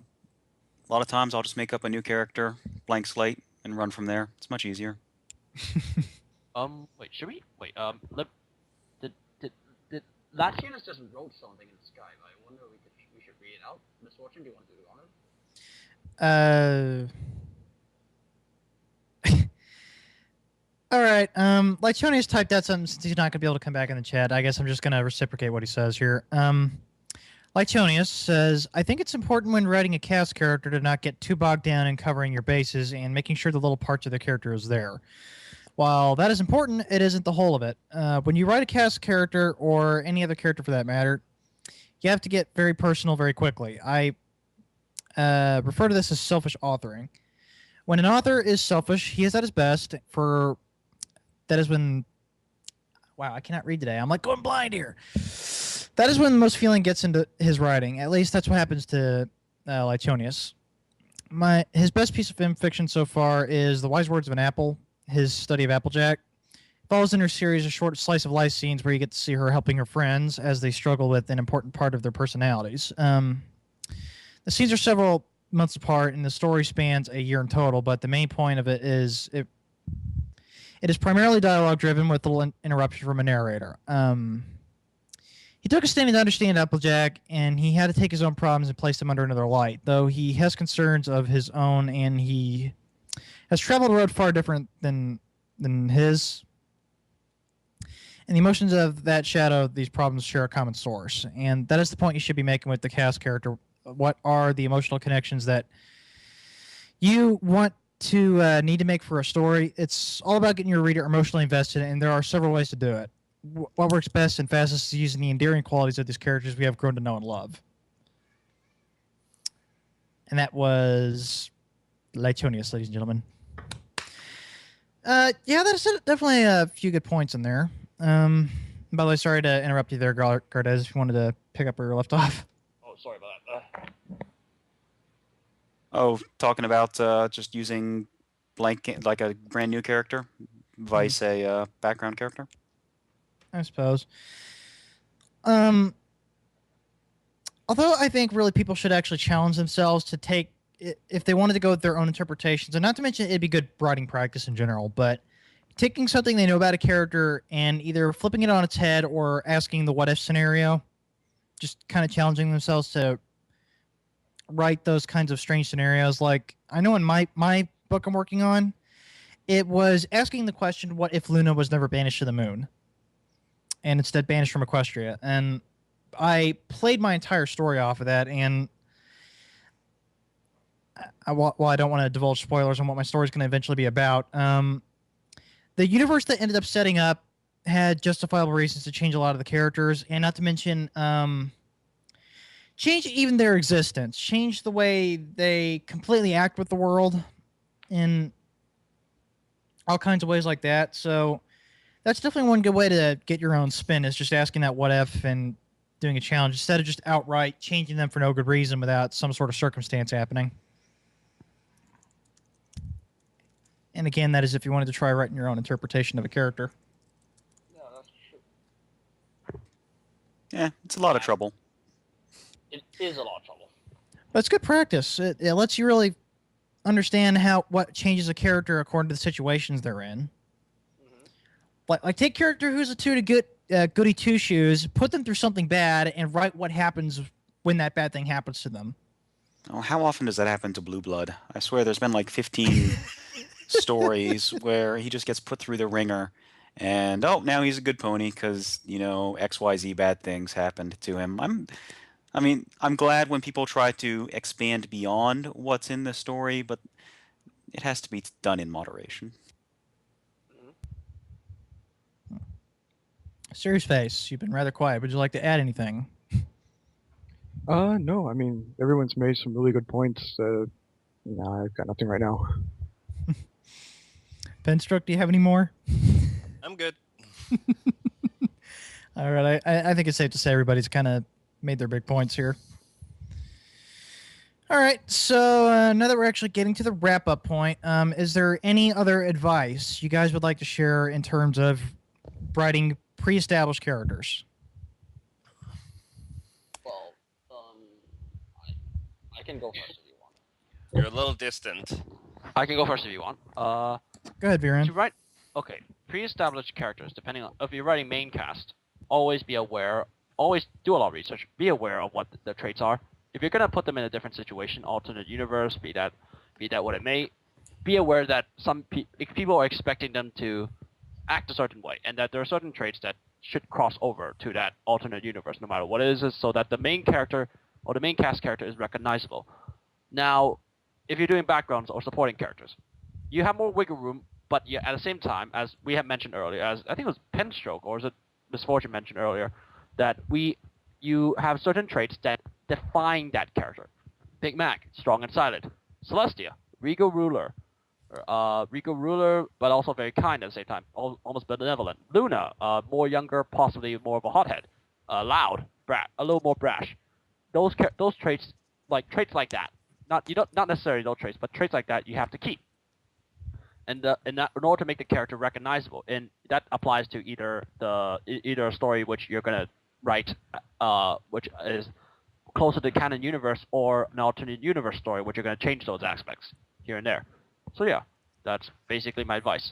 lot of times I'll just make up a new character, blank slate, and run from there. It's much easier. Wait, should we? Wait, did Laichonious just wrote something in the sky? I wonder if we should read it out. Miss Fortune, do you want to do the honors? All right. Laichonious typed out something since he's not going to be able to come back in the chat. I guess I'm just going to reciprocate what he says here. Laichonious says, I think it's important when writing a cast character to not get too bogged down in covering your bases and making sure the little parts of the character is there. While that is important, it isn't the whole of it. When you write a cast character, or any other character for that matter, you have to get very personal very quickly. I refer to this as selfish authoring. When an author is selfish, he is at his best for... That is when... Wow, I cannot read today. I'm like going blind here. That is when the most feeling gets into his writing. At least that's what happens to Laichonious. His best piece of fan fiction so far is The Wise Words of an Apple, his study of Applejack. Follows in her series a short slice of life scenes where you get to see her helping her friends as they struggle with an important part of their personalities. The scenes are several months apart, and the story spans a year in total, but the main point of it is... It is primarily dialogue-driven with little interruption from a narrator. He took a stand to understand Applejack, and he had to take his own problems and place them under another light, though he has concerns of his own, and he has traveled a road far different than his. And the emotions of that shadow, these problems share a common source. And that is the point you should be making with the cast character. What are the emotional connections that you want to need to make for a story? It's all about getting your reader emotionally invested, and there are several ways to do it. What works best and fastest is using the endearing qualities of these characters we have grown to know and love. And that was Laichonious, ladies and gentlemen. Yeah, there's definitely a few good points in there. By the way, sorry to interrupt you there, Gardez, if you wanted to pick up where you left off. Oh, sorry about that. Oh, talking about just using like a brand new character, vice a background character. I suppose. Although I think really people should actually challenge themselves to take, if they wanted to go with their own interpretations, and not to mention it'd be good writing practice in general, but taking something they know about a character and either flipping it on its head or asking the what if scenario, just kind of challenging themselves to write those kinds of strange scenarios. Like, I know in my book I'm working on, it was asking the question, what if Luna was never banished to the moon and instead banished from Equestria? And I played my entire story off of that, and while I don't want to divulge spoilers on what my story is going to eventually be about, the universe that ended up setting up had justifiable reasons to change a lot of the characters, and not to mention change even their existence, change the way they completely act with the world in all kinds of ways like that. So that's definitely one good way to get your own spin, is just asking that what if and doing a challenge instead of just outright changing them for no good reason without some sort of circumstance happening. And again, that is if you wanted to try writing your own interpretation of a character. Yeah, that's true. Yeah, it's a lot of trouble. It is a lot of trouble. But it's good practice. It lets you really understand what changes a character according to the situations they're in. Like take a character who's a goody two shoes, put them through something bad, and write what happens when that bad thing happens to them. Oh, how often does that happen to Blue Blood? I swear there's been like 15 stories where he just gets put through the ringer, and now he's a good pony because, you know, XYZ bad things happened to him. I'm glad when people try to expand beyond what's in the story, but it has to be done in moderation. Serious face, you've been rather quiet. Would you like to add anything? No, I mean, everyone's made some really good points. No, I've got nothing right now. Penstroke, do you have any more? I'm good. All right, I think it's safe to say everybody's kind of made their big points here. All right, so now that we're actually getting to the wrap-up point, is there any other advice you guys would like to share in terms of writing pre-established characters? Well, I can go first if you want. You're a little distant. I can go first if you want. Go ahead, Viren. To write, okay, pre-established characters, depending on if you're writing main cast, always be aware, always do a lot of research, be aware of what their traits are. If you're gonna put them in a different situation, alternate universe, be that what it may, be aware that if people are expecting them to act a certain way, and that there are certain traits that should cross over to that alternate universe, no matter what it is, so that the main character or the main cast character is recognizable. Now, if you're doing backgrounds or supporting characters, you have more wiggle room, but at the same time, as we have mentioned earlier, as I think it was Penstroke or is it Misfortune mentioned earlier, that you have certain traits that define that character. Big Mac, strong and silent. Celestia, regal ruler, but also very kind at the same time, almost benevolent. Luna, more younger, possibly more of a hothead. Loud, a little more brash. Those traits like that. Not necessarily those traits, but traits like that you have to keep. And in order to make the character recognizable, and that applies to either a story which you're gonna write, which is closer to the canon universe, or an alternate universe story, which you're gonna change those aspects here and there. So yeah, that's basically my advice.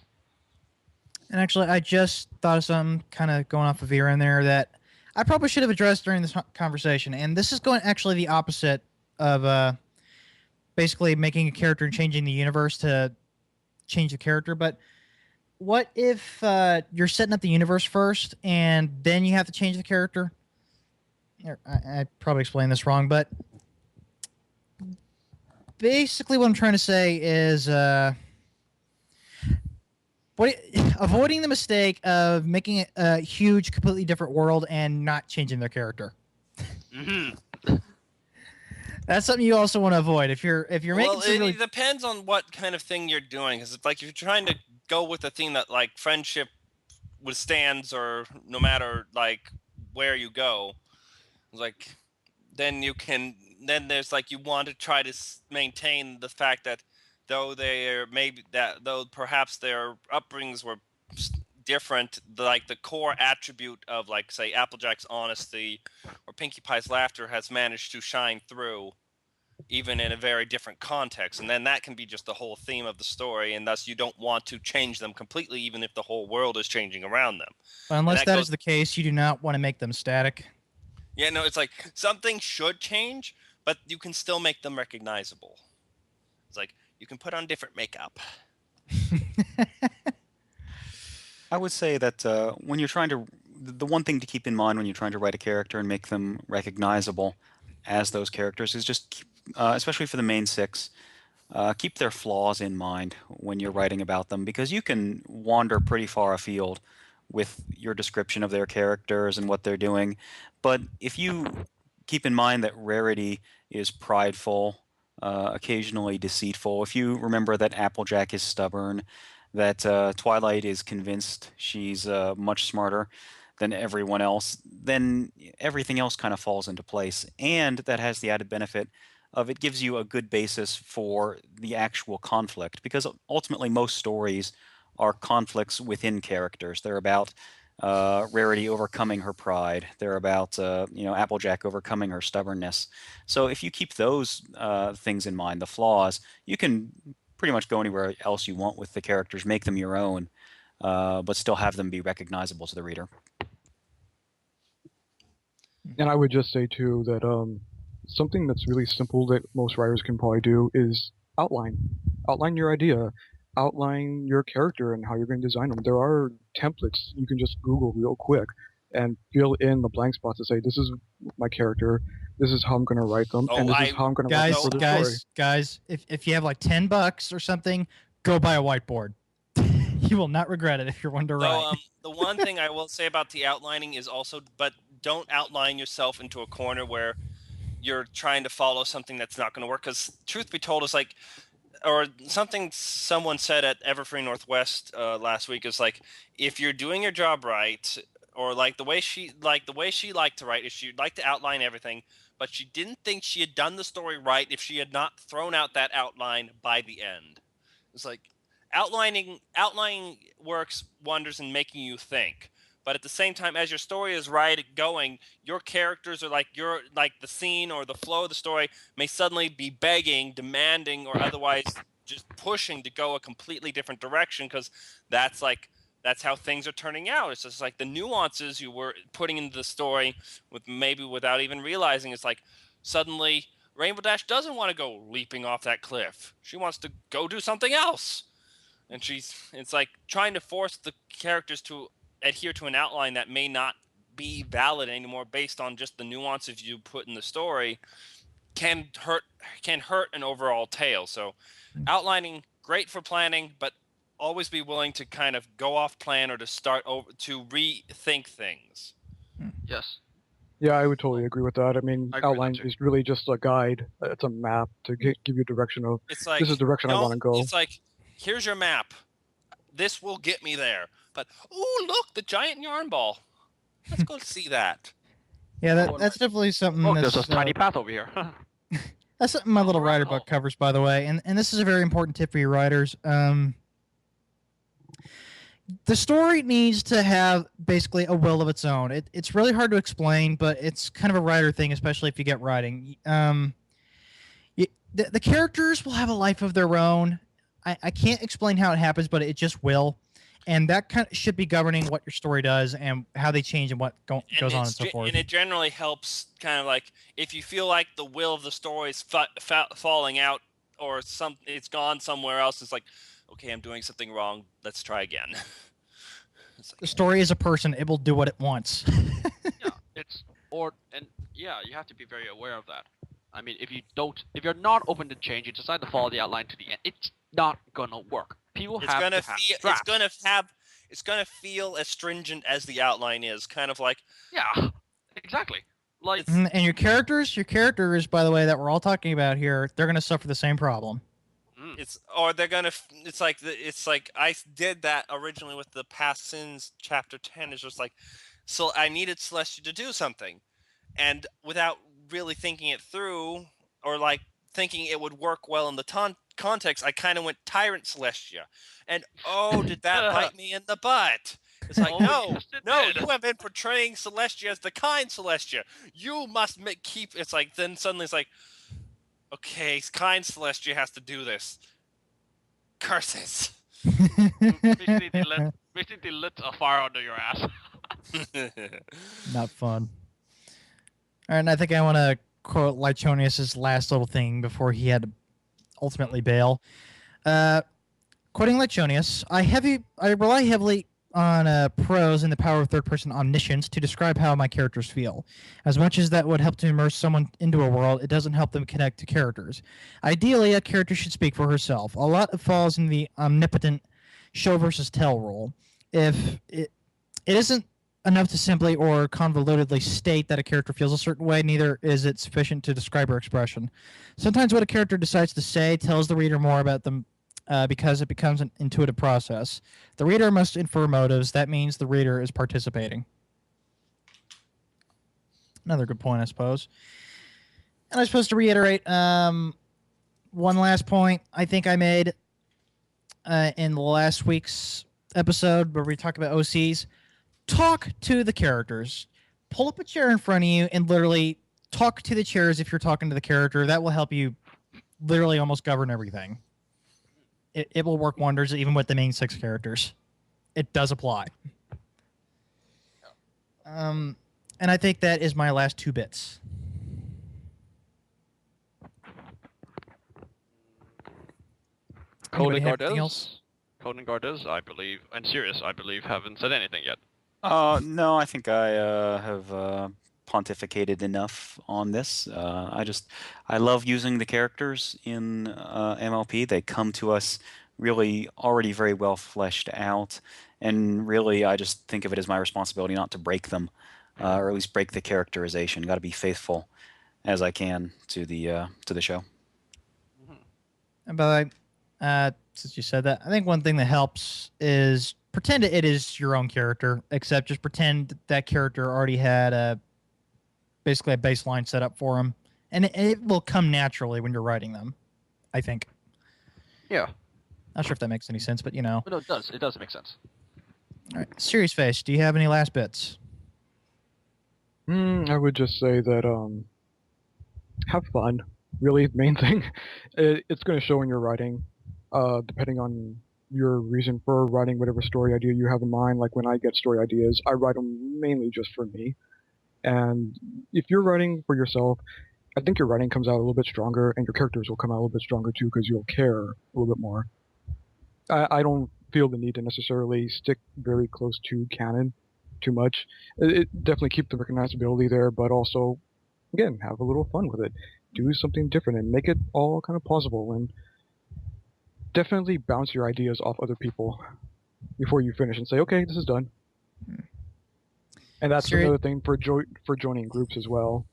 And actually, I just thought of something kind of going off of Viren there that I probably should have addressed during this conversation. And this is going actually the opposite of basically making a character and changing the universe to change the character. But what if you're setting up the universe first and then you have to change the character? I probably explained this wrong, but basically what I'm trying to say is avoiding the mistake of making it a huge, completely different world and not changing their character. Mm-hmm. That's something you also want to avoid. If you're making some really... it depends on what kind of thing you're doing. Because it's like if you're trying to go with a theme that like friendship withstands, or no matter like where you go, like then you can. Then there's like you want to try to maintain the fact that though perhaps their upbringings were different, like the core attribute of like say Applejack's honesty or Pinkie Pie's laughter has managed to shine through even in a very different context, and then that can be just the whole theme of the story, and thus you don't want to change them completely even if the whole world is changing around them. Unless that is the case, you do not want to make them static. Yeah, no, it's like something should change, but you can still make them recognizable. It's like you can put on different makeup. I would say that when you're trying to, the one thing to keep in mind when you're trying to write a character and make them recognizable as those characters is just, especially for the main six, keep their flaws in mind when you're writing about them, because you can wander pretty far afield with your description of their characters and what they're doing. But if you keep in mind that Rarity is prideful, occasionally deceitful, if you remember that Applejack is stubborn, that Twilight is convinced she's much smarter than everyone else, then everything else kind of falls into place. And that has the added benefit of it gives you a good basis for the actual conflict, because ultimately most stories are conflicts within characters. They're about Rarity overcoming her pride. They're about Applejack overcoming her stubbornness. So if you keep those things in mind, the flaws, you can pretty much go anywhere else you want with the characters, make them your own, but still have them be recognizable to the reader. And I would just say too that something that's really simple that most writers can probably do is outline your idea, outline your character and how you're going to design them. There are templates you can just Google real quick and fill in the blank spots to say, this is my character, this is how I'm going to write them, and this is how I'm going to write them for the story. Guys, if you have like $10 or something, go buy a whiteboard. You will not regret it if you're one to write. The one thing I will say about the outlining is also, but don't outline yourself into a corner where you're trying to follow something that's not going to work. Because truth be told, is like, or something someone said at Everfree Northwest last week is like, if you're doing your job right, or like the way she liked to write is she'd like to outline everything, but she didn't think she had done the story right if she had not thrown out that outline by the end. It's like outlining works wonders in making you think, but at the same time, as your story is going, your characters are like the scene or the flow of the story may suddenly be begging, demanding, or otherwise just pushing to go a completely different direction, because that's how things are turning out. It's just like the nuances you were putting into the story without even realizing. It's like suddenly Rainbow Dash doesn't want to go leaping off that cliff. She wants to go do something else. And it's like trying to force the characters to adhere to an outline that may not be valid anymore based on just the nuances you put in the story can hurt an overall tale. So outlining, great for planning, but always be willing to kind of go off plan or to start over to rethink things. Yes. Yeah, I would totally agree with that. I mean, outline is really just a guide. It's a map to give you direction of, it's like, this is the direction I want to go. It's like, here's your map. This will get me there. But, oh, look, the giant yarn ball. Let's go see that. Yeah, that's definitely something. Look, there's a tiny path over here. That's something my little writer book covers, by the way. And this is a very important tip for you writers. The story needs to have basically a will of its own. It's really hard to explain, but it's kind of a writer thing, especially if you get writing. The characters will have a life of their own. I can't explain how it happens, but it just will. And that kind of should be governing what your story does and how they change and what goes on and so forth. And it generally helps kind of like if you feel like the will of the story is falling out or it's gone somewhere else, it's like, okay, I'm doing something wrong. Let's try again. Like, the story is a person. It will do what it wants. You have to be very aware of that. I mean, if you're not open to change, you decide to follow the outline to the end, it's not gonna work. It's gonna feel as stringent as the outline is, kind of like. Yeah, exactly. like And your characters, by the way, that we're all talking about here, they're going to suffer the same problem. They're gonna. It's like I did that originally with the Past Sins chapter 10. It's just like, so I needed Celestia to do something, and without really thinking it through, or like thinking it would work well in the context, I kind of went Tyrant Celestia, and did that bite me in the butt? It's like, no, you have been portraying Celestia as the kind Celestia. You must keep. It's like then suddenly it's like, okay, kind Celestia has to do this. Curses. basically they lit a fire under your ass. Not fun. All right, and I think I want to quote Laichonious' last little thing before he had to ultimately bail. Quoting Laichonious, I rely heavily on prose and the power of third-person omniscience to describe how my characters feel. As much as that would help to immerse someone into a world, it doesn't help them connect to characters. Ideally, a character should speak for herself. A lot falls in the omnipotent show versus tell rule. If it isn't enough to simply or convolutedly state that a character feels a certain way, neither is it sufficient to describe her expression. Sometimes what a character decides to say tells the reader more about them because it becomes an intuitive process. The reader must infer motives. That means the reader is participating. Another good point, I suppose. And I'm supposed to reiterate one last point I think I made in last week's episode where we talked about OCs. Talk to the characters. Pull up a chair in front of you and literally talk to the chairs if you're talking to the character. That will help you literally almost govern everything. It will work wonders even with the main 6 characters. It does apply. And I think that is my last 2 bits. Code Anybody and have anything Gardez, else? Code and Gardez, I believe, and Sirius, I believe, haven't said anything yet. No, I think I have pontificated enough on this. I love using the characters in MLP. They come to us really already very well fleshed out, and really I just think of it as my responsibility not to break them, or at least break the characterization. Got to be faithful as I can to the show. And by the way, since you said that, I think one thing that helps is pretend it is your own character, except just pretend that character already had basically a baseline set up for him, and it will come naturally when you're writing them, I think. Yeah. Not sure if that makes any sense, but you know. No, it does. It does make sense. All right, Serious Face, do you have any last bits? I would just say that have fun. Really, main thing. It's going to show in your writing, depending on your reason for writing whatever story idea you have in mind. Like when I get story ideas, I write them mainly just for me. And if you're writing for yourself, I think your writing comes out a little bit stronger, and your characters will come out a little bit stronger too, because you'll care a little bit more. I don't feel the need to necessarily stick very close to canon too much. It definitely keep the recognizability there, but also, again, have a little fun with it. Do something different and make it all kind of plausible, and definitely bounce your ideas off other people before you finish and say, okay, this is done. And that's another thing for joining groups as well.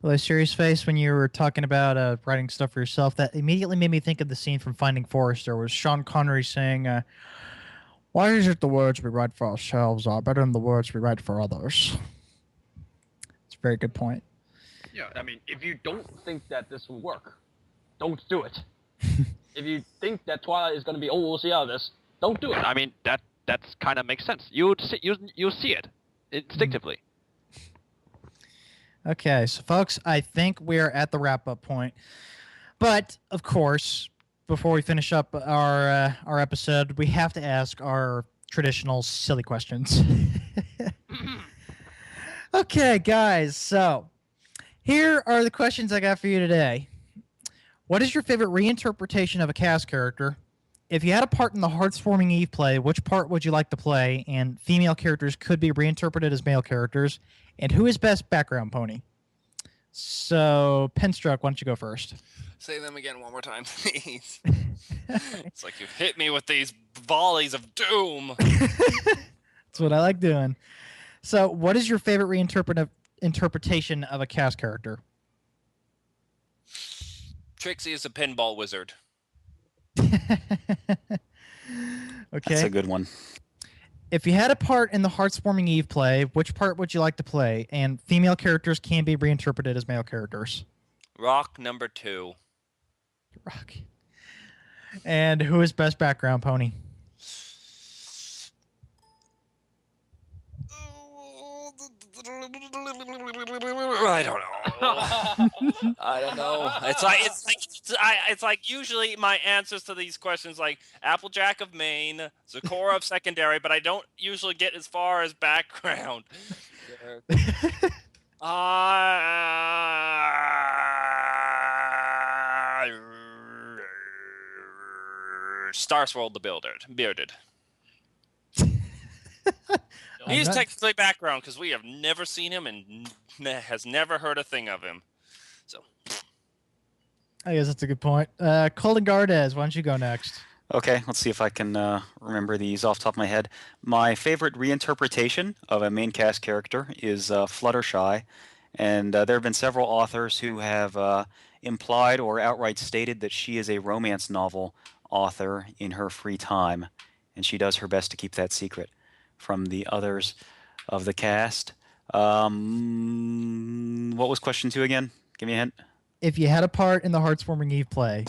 Well, Serious Face, when you were talking about writing stuff for yourself, that immediately made me think of the scene from Finding Forrester, where Sean Connery saying, why is it the words we write for ourselves are better than the words we write for others? It's a very good point. Yeah, I mean, if you don't think that this will work, don't do it. If you think that Twilight is going to be, we'll see out of this, don't do it. I mean, that's kind of makes sense. You'll see it instinctively. Okay, so folks, I think we're at the wrap-up point. But, of course, before we finish up our episode, we have to ask our traditional silly questions. Okay, guys, so here are the questions I got for you today. What is your favorite reinterpretation of a cast character? If you had a part in the Hearthswarming Eve play, which part would you like to play? And female characters could be reinterpreted as male characters. And who is best background pony? So, Penstruck, why don't you go first? Say them again one more time, please. It's like you hit me with these volleys of doom. That's what I like doing. So, what is your favorite interpretation of a cast character? Trixie is a pinball wizard. Okay. That's a good one. If you had a part in the Heartswarming Eve play, which part would you like to play? And female characters can be reinterpreted as male characters. Rock number 2. Rock. And who is best background pony? I don't know. I don't know. It's like usually my answers to these questions like Applejack of Maine, Zakora of secondary, but I don't usually get as far as background. Starsworld the Bearded. He's technically background because we have never seen him and has never heard a thing of him. So, I guess that's a good point. Colton Gardez, why don't you go next? Okay, let's see if I can remember these off the top of my head. My favorite reinterpretation of a main cast character is Fluttershy, and there have been several authors who have implied or outright stated that she is a romance novel author in her free time, and she does her best to keep that secret from the others of the cast. What was question 2 again? Give me a hint. If you had a part in the Heartswarming Eve play,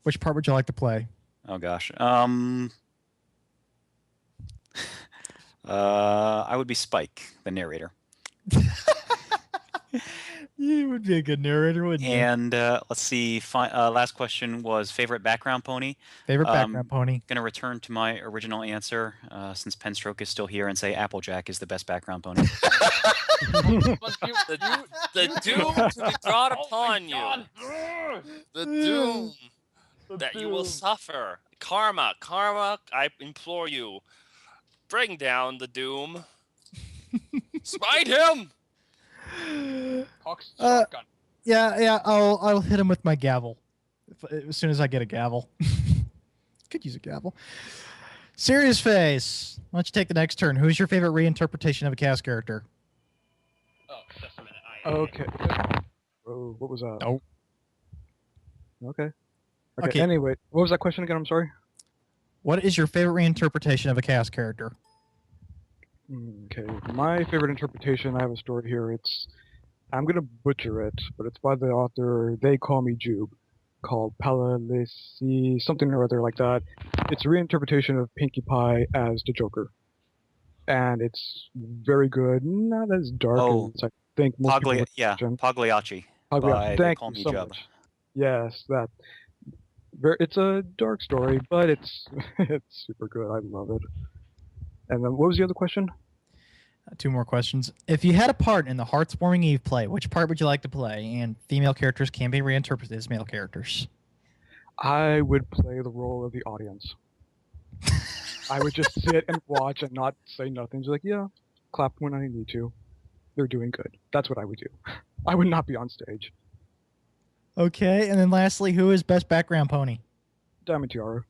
which part would you like to play? Oh gosh. I would be Spike, the narrator. You would be a good narrator, wouldn't you? And let's see. Last question was favorite background pony. Favorite background pony. Going to return to my original answer since Penstroke is still here and say Applejack is the best background pony. The doom to be brought upon you. The doom that you will suffer. Karma, I implore you. Bring down the doom. Smite him! Cox shotgun. Yeah, I'll hit him with my gavel as soon as I get a gavel. Could use a gavel. Sirius Face, why don't you take the next turn? Who's your favorite reinterpretation of a cast character? Oh, just a minute. Okay. Oh, what was that? Oh. Okay. Okay. Anyway, what was that question again? I'm sorry. What is your favorite reinterpretation of a cast character? Okay, my favorite interpretation, I have a story here. I'm gonna butcher it, but it's by the author They Call Me Jube, called Palalici, something or other like that. It's a reinterpretation of Pinkie Pie as the Joker. And it's very good, not as dark as I think most people would imagine. Pagliacci. Thank They Call you Me so Jube. much. Yes, that. It's a dark story, but it's super good. I love it. And then what was the other question? 2 more questions. If you had a part in the Heartswarming Eve play, which part would you like to play? And female characters can be reinterpreted as male characters. I would play the role of the audience. I would just sit and watch and not say nothing. Just like, yeah, clap when I need to. They're doing good. That's what I would do. I would not be on stage. Okay, and then lastly, who is best background pony? Diamond Tiara.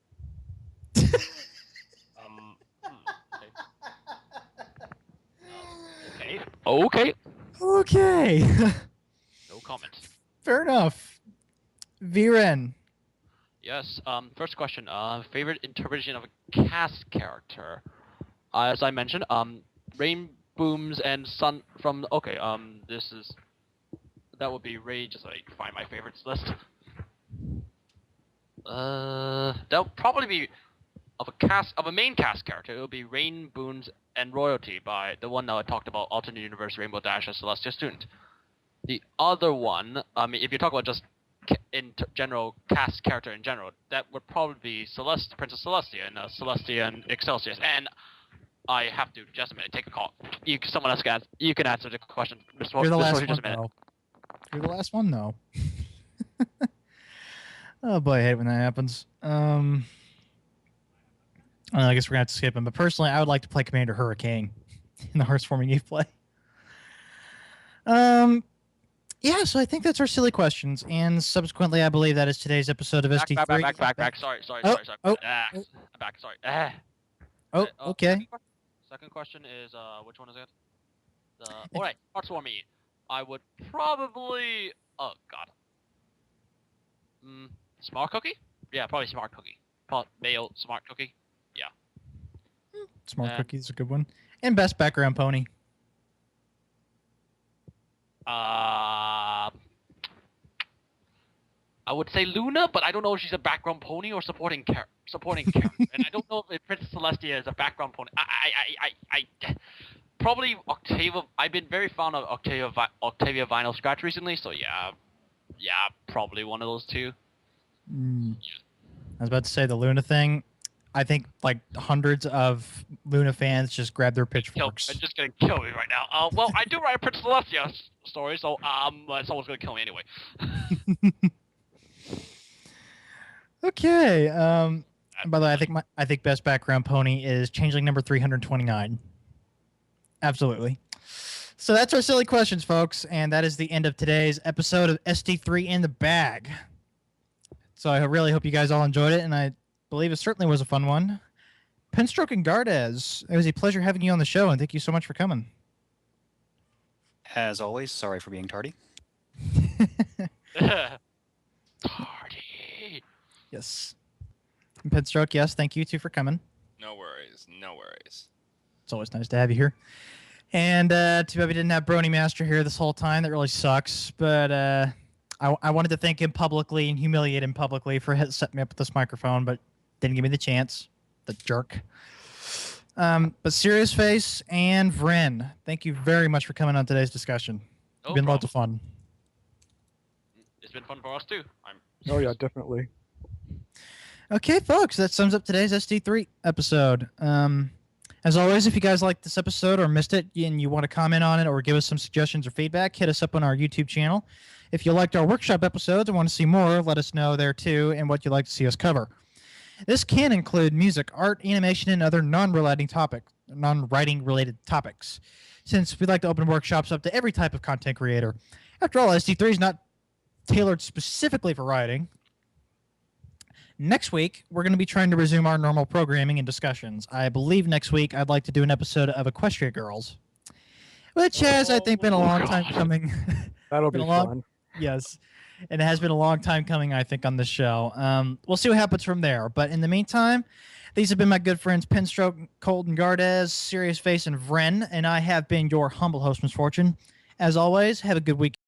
Okay. Okay. No comments. Fair enough. Viren. Yes. First question. Favorite interpretation of a cast character. As I mentioned, Rain Booms and Sun from. Okay. That would be Ray. Just like find my favorites list. That would probably be of a main cast character. It would be Rain, Boons, and Royalty by the one that I talked about, Alternate Universe, Rainbow Dash, and Celestia Student. The other one, I mean, if you talk about just general cast character in general, that would probably be Princess Celestia and Celestia and Excelsior. And I have to just a minute take a call. Someone else can answer the question. You're the last one, though. You're the last one, though. Oh boy, I hate when that happens. I guess we're gonna have to skip him. But personally, I would like to play Commander Hurricane in the Heartswarming Eve play. Yeah, so I think that's our silly questions, and subsequently, I believe that is today's episode of SD3. Back. Sorry. I'm back. Sorry. Oh, okay. Second question is which one is it? All right, parts for me. I would probably. Oh God. Smart cookie? Yeah, probably smart cookie. Male smart cookie. Smart Cookie is a good one. And best background pony. I would say Luna, but I don't know if she's a background pony or supporting character. And I don't know if Princess Celestia is a background pony. I probably Octavia. I've been very fond of Octavia Vinyl Scratch recently, so yeah, probably one of those two. I was about to say the Luna thing. I think like hundreds of Luna fans just grab their pitchforks. They're just gonna kill me right now. Well, I do write a Princess Celestia story, so someone's gonna kill me anyway. Okay. By the way, I think best background pony is Changeling number 329. Absolutely. So that's our silly questions, folks, and that is the end of today's episode of SD3 in the Bag. So I really hope you guys all enjoyed it, and I believe it certainly was a fun one. Penstroke and Gardez, it was a pleasure having you on the show, and thank you so much for coming. As always, sorry for being tardy. Tardy. Yes. And Penstroke, yes, thank you too for coming. No worries. No worries. It's always nice to have you here. And too bad we didn't have Brony Master here this whole time. That really sucks. But I wanted to thank him publicly and humiliate him publicly for setting me up with this microphone, but didn't give me the chance. The jerk. But Sirius Face and Vren, thank you very much for coming on today's discussion. It's been lots of fun. It's been fun for us too. Oh yeah, definitely. Okay, folks, that sums up today's SD3 episode. As always, if you guys liked this episode or missed it and you want to comment on it or give us some suggestions or feedback, hit us up on our YouTube channel. If you liked our workshop episodes and want to see more, let us know there too and what you'd like to see us cover. This can include music, art, animation, and other non-writing related topics, since we'd like to open workshops up to every type of content creator. After all, SD3 is not tailored specifically for writing. Next week, we're going to be trying to resume our normal programming and discussions. I believe next week I'd like to do an episode of Equestrian Girls, which has, I think, been a long time coming. That'll be fun. Yes, and it has been a long time coming, I think, on this show. We'll see what happens from there. But in the meantime, these have been my good friends Penstroke, Colton, Gardez, Sirius Face, and Vren, and I have been your humble host, Misfortune. As always, have a good week.